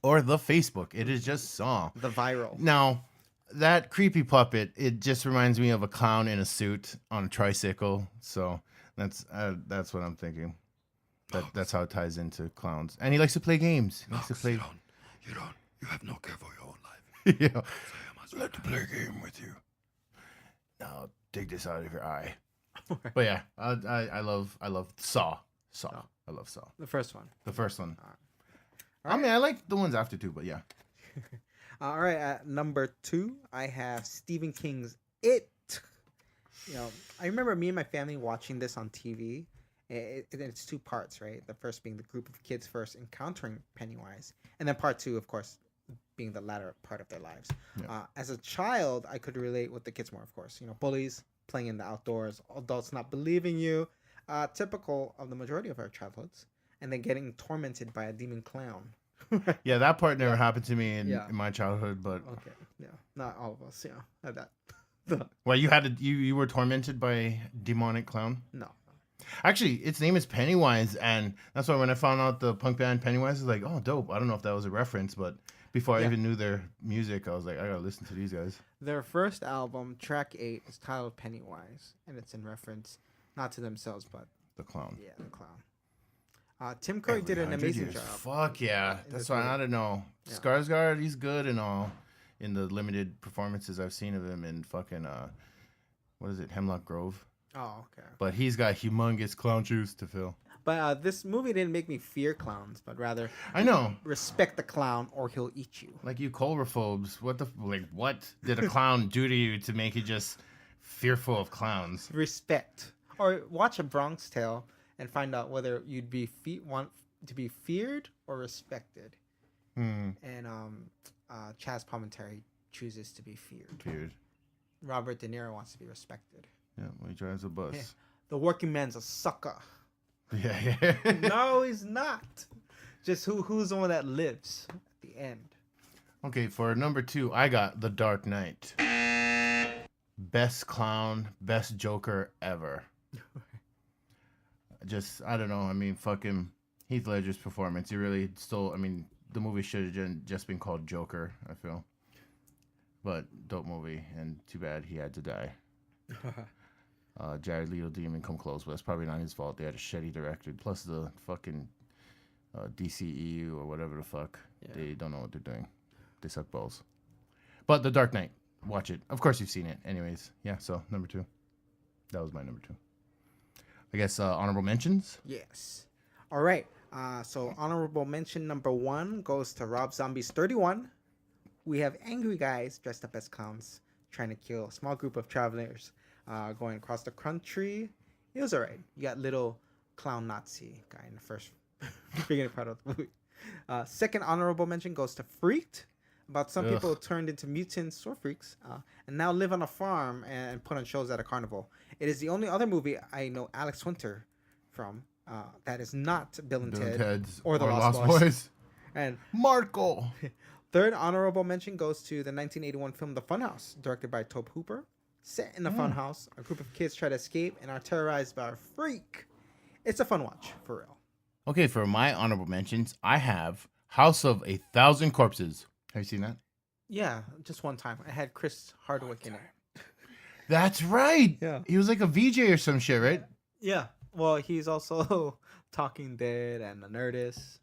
or the Facebook. It is just Saw. The viral. Now, that creepy puppet, it just reminds me of a clown in a suit on a tricycle. So that's what I'm thinking. That's how it ties into clowns. And he likes to play games. He likes to play. You have no care for your own life. Yeah. I'd like to play a game with you. Now take this out of your eye. But yeah, I love Saw. I love Saw. The first one. The first one. All I mean, I like the ones after too, but yeah. All right, at number 2, I have Stephen King's It. You know, I remember me and my family watching this on TV, It's two parts, right? The first being the group of kids first encountering Pennywise, and then part two, of course, being the latter part of their lives. As a child, I could relate with the kids more, of course. Bullies, playing in the outdoors, adults not believing you, typical of the majority of our childhoods, and then getting tormented by a demon clown. Yeah, that part never happened to me in my childhood, but Okay, yeah, not all of us, had that. well, you were tormented by a demonic clown. No. Actually, its name is Pennywise, and that's why when I found out the punk band Pennywise, I was like, oh, dope. I don't know if that was a reference, but before I even knew their music, I was like, I gotta listen to these guys. Their first album, track 8, is titled Pennywise, and it's in reference not to themselves, but The clown. the clown. Tim Curry did an amazing job. Fuck yeah. That's this why movie. I don't know. Yeah. Skarsgård, he's good and all in the limited performances I've seen of him in fucking, what is it, Hemlock Grove? Oh, okay. But he's got humongous clown shoes to fill. But this movie didn't make me fear clowns, but rather I know. respect the clown or he'll eat you. Like you coulrophobes, what did a clown do to you to make you just fearful of clowns? Respect. Or watch A Bronx Tale and find out whether you'd be want to be feared or respected. And Chaz Palminteri chooses to be feared. Feared. Robert De Niro wants to be respected. Yeah, when he drives a bus. Yeah. The working man's a sucker. Yeah. No, he's not. Just who's the one that lives at the end. Okay, for number 2, I got The Dark Knight. Best clown, best Joker ever. I don't know. I mean, fucking Heath Ledger's performance. He really stole. I mean, the movie should have just been called Joker, I feel. But dope movie, and too bad he had to die. Jared Leto didn't even come close, but that's probably not his fault. They had a shitty director. Plus the fucking DCEU or whatever the fuck. Yeah. They don't know what they're doing. They suck balls. But The Dark Knight. Watch it. Of course you've seen it. Anyways, yeah, so number 2. That was my number 2. I guess honorable mentions? Yes. All right. So honorable mention number 1 goes to Rob Zombie's 31. We have angry guys dressed up as clowns trying to kill a small group of travelers going across the country. It was all right. You got little clown Nazi guy in the first beginning part of the movie. Second honorable mention goes to Freaked, about some people turned into mutants or freaks and now live on a farm and put on shows at a carnival. It is the only other movie I know Alex Winter from that is not Bill and Ted's or The Lost Boys. And Marco. Third honorable mention goes to the 1981 film The Funhouse, directed by Tobe Hooper. Set in the funhouse, a group of kids try to escape and are terrorized by a freak. It's a fun watch, for real. Okay, for my honorable mentions, I have House of 1,000 Corpses. Have you seen that? Yeah, just one time. I had Chris Hardwick in it. That's right. Yeah. He was like a VJ or some shit, right? Yeah. Well, he's also Talking Dead and The Nerdist.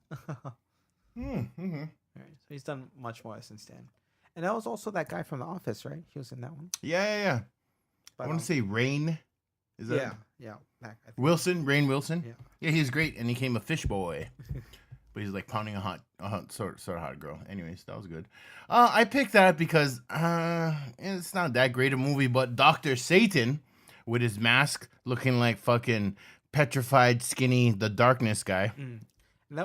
Mm-hmm. Right. So he's done much more since then. And that was also that guy from The Office, right? He was in that one. Yeah. But, I want to say Rain. Is that Yeah. Wilson? Rain Wilson? Yeah. Yeah, he's great, and he came a fish boy. But he's like pounding a hot sort of hot girl. Anyways, that was good. I picked that because it's not that great a movie, but Dr. Satan with his mask looking like fucking petrified, skinny, the darkness guy. And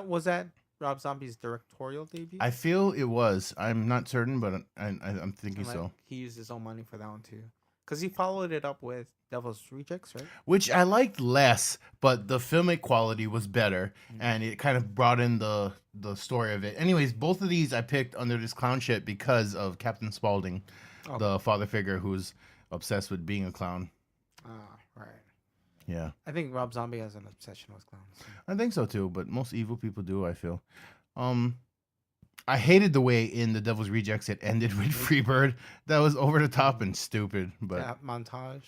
was that Rob Zombie's directorial debut? I feel it was. I'm not certain, but I'm thinking so. He used his own money for that one too. Because he followed it up with Devil's Rejects, right? Which I liked less, but the filmic quality was better, and it kind of brought in the story of it. Anyways, both of these I picked under this clown shit because of Captain Spaulding, the father figure who's obsessed with being a clown. Right. Yeah. I think Rob Zombie has an obsession with clowns. I think so too, but most evil people do, I feel. I hated the way in The Devil's Rejects it ended with Freebird. That was over the top and stupid. But that montage.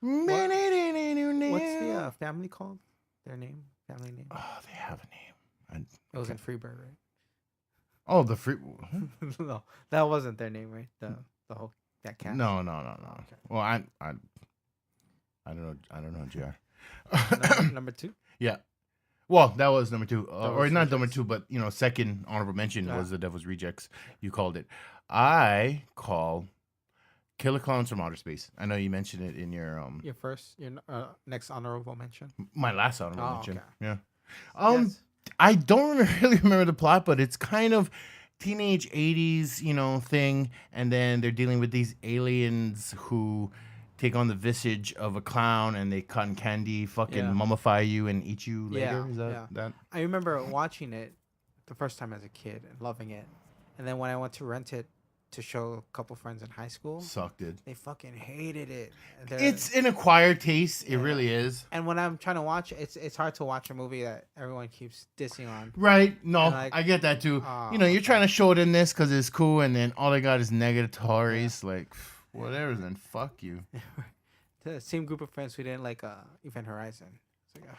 What's the family called? Their name? Family name? Oh, they have a name. It was in Freebird, right? Oh, the free. No, that wasn't their name, right? The whole that cat. No. Okay. Well, I don't know, Gr. Number 2. Yeah. Well, that was number 2, or Devil's not Rejects. number 2, but second honorable mention was The Devil's Rejects. You called it. I call Killer Clowns from Outer Space. I know you mentioned it in your Your next honorable mention. my last honorable Oh, mention. okay. Yeah. Yes. I don't really remember the plot, but it's kind of teenage 80s, thing, and then they're dealing with these aliens who take on the visage of a clown, and they cotton candy fucking Yeah. mummify you and eat you later. Yeah, Is yeah. that? I remember watching it the first time as a kid and loving it, and then when I went to rent it to show a couple friends in high school, Sucked it. they fucking hated it. It's an acquired taste. It Yeah. really is. And when I'm trying to watch it, it's hard to watch a movie that everyone keeps dissing on. Right. No, And, like, I get that too. oh, You're trying to show it in this because it's cool, and then all they got is negative tories. Like, whatever, then fuck you. The same group of friends who didn't like Event Horizon. It's like,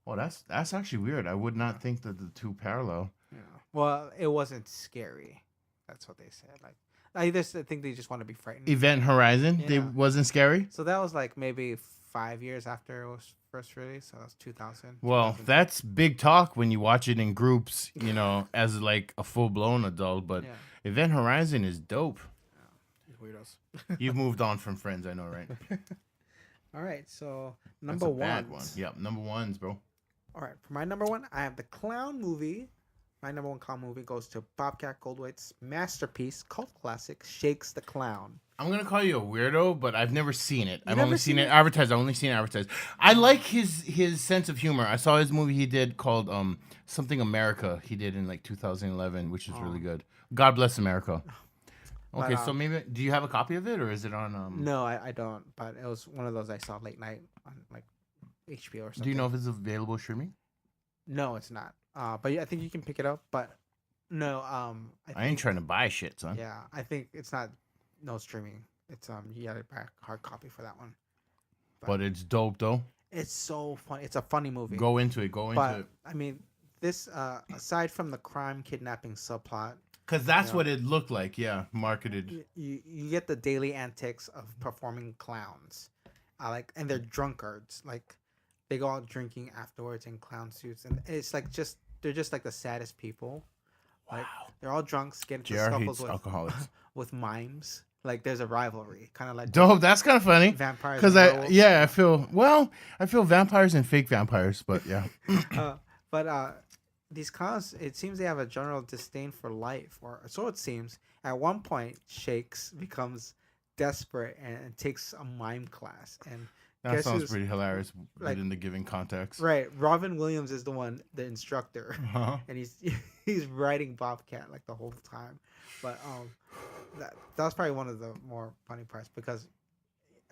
Well, that's actually weird. I would not think that the two parallel. well, it wasn't scary. That's what they said. Like, I think they just want to be frightened. Event Horizon, they Yeah. wasn't scary. So that was like maybe 5 years after it was first released. So that was 2000. Well, 2000. that's big talk when you watch it in groups, as like a full blown adult. But Yeah. Event Horizon is dope. These weirdos. You've moved on from Friends, I know, right? All right, so That's number a one. bad one. Yep, number ones, bro. All right, for my number one, I have the clown movie. My number one clown movie goes to Bobcat Goldthwait's masterpiece, cult classic, Shakes the Clown. I'm gonna call you a weirdo, but I've never seen it. I've never only seen seen it it? advertised. I've only seen it advertised. I like his sense of humor. I saw his movie he did called Something America. He did in like 2011, which is really good. God bless America. Okay, But, so maybe do you have a copy of it, or is it on? No, I don't, but it was one of those I saw late night on like HBO or something. Do you know if it's available streaming? No, it's not. But I think you can pick it up. But no, I ain't trying to buy shit, son. Yeah, I think it's not no streaming. It's you gotta buy a hard copy for that one. But it's dope though. It's so funny. It's a funny movie. Go into it. Go into But it. I mean, this aside from the crime kidnapping subplot, Cause that's Yeah. what it looked like. Yeah, marketed. you get the daily antics of performing clowns, and they're drunkards. Like they go out drinking afterwards in clown suits, and it's like they're just like the saddest people. Like, they're all drunks, get into JR scuffles hates with alcoholics. with mimes. Like there's a rivalry, kind of like Dope. That's kind of funny. vampires. Cause and werewolves. I feel vampires and fake vampires, but yeah. But these clowns, it seems they have a general disdain for life, or so it seems. At one point, Shakes becomes desperate and takes a mime class. And That guess sounds who's- pretty hilarious like- within the given context. right, Robin Williams is the instructor, Uh-huh. and he's riding Bobcat like the whole time. But that's probably one of the more funny parts, because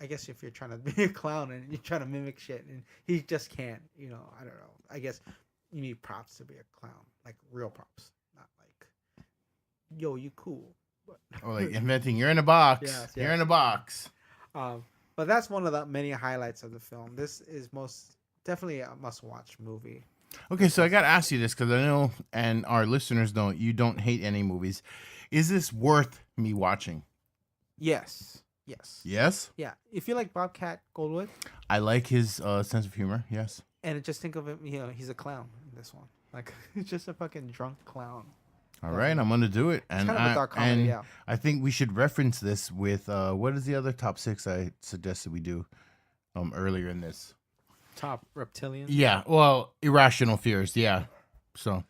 I guess if you're trying to be a clown and you're trying to mimic shit, and he just can't, I don't know. I guess you need props to be a clown, like real props, not like, yo, you cool. But Or like inventing, you're in a box. Yes, You're yes. in a box. but that's one of the many highlights of the film. This is definitely a must-watch movie. Okay, so I got to ask you this because I know, and our listeners know, you don't hate any movies. Is this worth me watching? Yes. Yes. Yeah. If you like Bobcat Goldthwait, I like his sense of humor. Yes. and just think of him, he's a clown in this one. Like, he's just a fucking drunk clown. All right, I'm gonna do it, and kind of a dark comedy, yeah. I think we should reference this with what is the other top 6 I suggested we do earlier in this. Top reptilian. Yeah, well, irrational fears. Yeah, so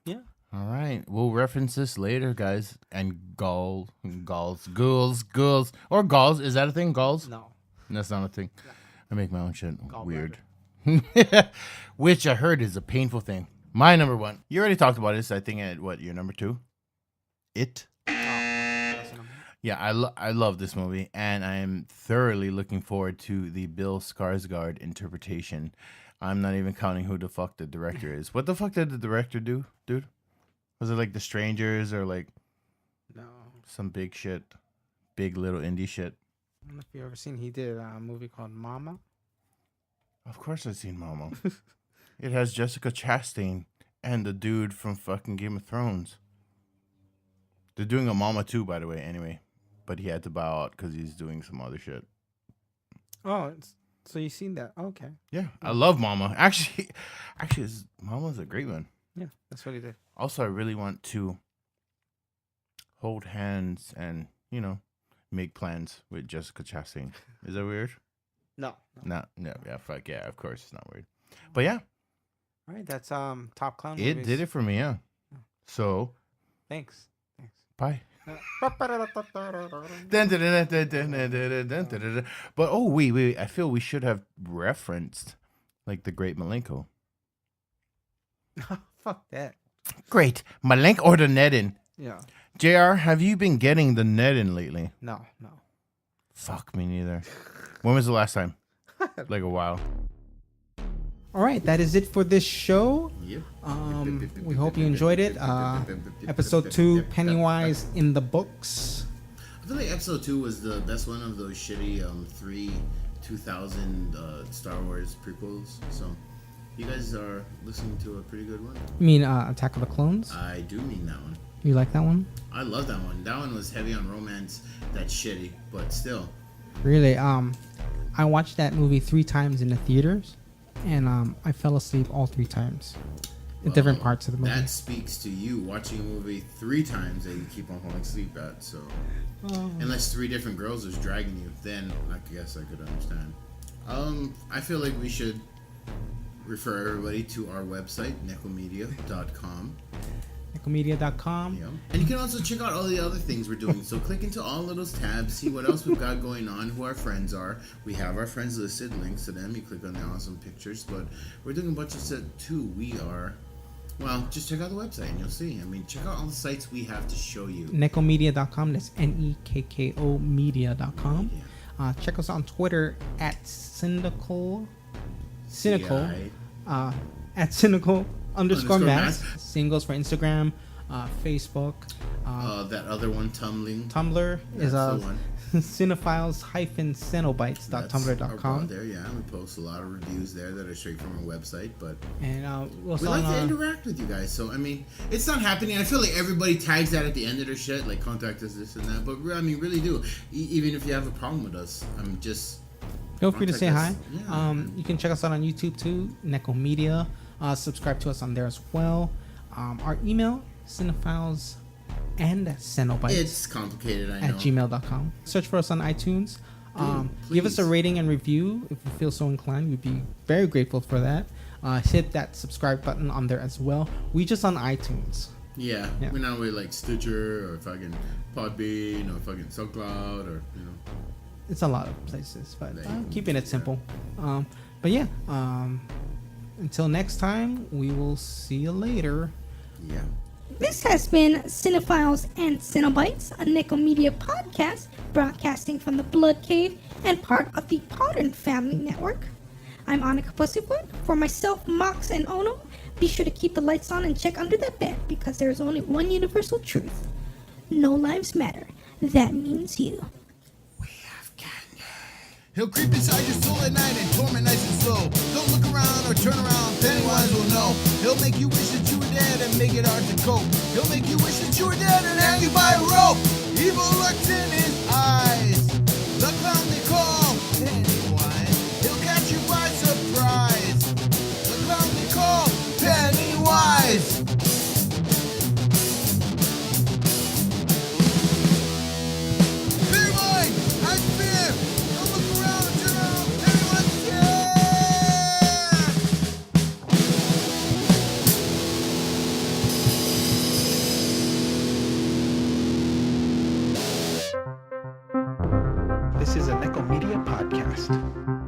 Yeah. all right, we'll reference this later, guys. And ghouls, or gauls. Is that a thing? Gauls? No. That's not a thing. I make my own shit Gall weird. Which I heard is a painful thing. My number one. You already talked about this, I think, at what, your number 2? It? Yeah, I love this movie, and I am thoroughly looking forward to the Bill Skarsgård interpretation. I'm not even counting who the fuck the director is. What the fuck did the director do, dude? Was it like The Strangers or like No. some big shit? Big little indie shit? I don't know if you've ever seen, he did a movie called Mama. Of course I've seen Mama. It has Jessica Chastain and the dude from fucking Game of Thrones. They're doing a Mama 2, by the way, anyway. But he had to bow out because he's doing some other shit. Oh, so you've seen that? Okay. Yeah, I love Mama. Actually, Mama's a great one. Yeah, that's what he did. Also, I really want to hold hands and, make plans with Jessica Chastain. Is that weird? No. No, yeah, fuck yeah, of course it's not weird. But yeah, All right, that's top clown it movies. did it for me, yeah. So, Thanks. bye. But But wait, I feel we should have referenced like the Great Malenko. fuck that. Great Malenko or the Nedin. Yeah. JR, have you been getting the Nedin lately? No. Fuck me neither. When was the last time? Like a while. All right, that is it for this show. Yep. We hope you enjoyed it. Episode 2, Pennywise in the books. I feel like episode 2 was the best one of those shitty 2000 Star Wars prequels. So you guys are listening to a pretty good one. You mean Attack of the Clones? I do mean that one. You like that one? I love that one. That one was heavy on romance. That's shitty, but still. Really? I watched that movie 3 times in the theaters, and I fell asleep all 3 times in different parts of the movie. That speaks to you watching a movie 3 times that you keep on falling asleep at. So, unless 3 different girls is dragging you, then I guess I could understand. I feel like we should refer everybody to our website, nekkomedia.com. Nekkomedia.com. Yeah. And you can also check out all the other things we're doing. So click into all of those tabs, see what else we've got going on, who our friends are. We have our friends listed, links to them. You click on the awesome pictures. But we're doing a bunch of stuff too. We are, well, just check out the website and you'll see. I mean, check out all the sites we have to show you. Nekkomedia.com. That's Nekko media.com. Check us on Twitter at cynical at cynical_mask. Singles for Instagram, Facebook. That other one, Tumblr is the one. cinephiles-cenobites.tumblr.com. There, yeah, we post a lot of reviews there that are straight from our website, but And we like to interact with you guys. So I mean, it's not happening. I feel like everybody tags that at the end of their shit, like contact us, this and that. But I mean, really do. Even if you have a problem with us, I'm just feel free to say hi. Yeah. You can check us out on YouTube too, Nekko Media. Subscribe to us on there as well. Our email, cinephiles and cenobites. It's complicated, I know. At gmail.com. Search for us on iTunes. Give us a please. rating and review if you feel so inclined. We'd be very grateful for that. Hit that subscribe button on there as well. We just on iTunes. Yeah, Yeah. we're not with like Stitcher or fucking Podbean or fucking SoundCloud or It's a lot of places, but There you go. keeping it simple. But yeah, until next time, we will see you later. yeah. This has been Cinephiles and Cenobites, a Nekko Media podcast broadcasting from the Blood Cave and part of the Podern Family Network. I'm Annika Pussyfoot. For myself, Mox, and Ono, be sure to keep the lights on and check under the bed because there is only one universal truth. No lives matter. That means you. He'll creep inside your soul at night and torment nice and slow. Don't look around or turn around, Pennywise will know. He'll make you wish that you were dead and make it hard to cope. He'll make you wish that you were dead and hang you by a rope. Evil lurks in his eyes. The clown they call Pennywise. He'll catch you by surprise. The clown they call Pennywise. Fear mine! I fear! Don't look around and turn around! Pennywise's This is a Nekko Media podcast.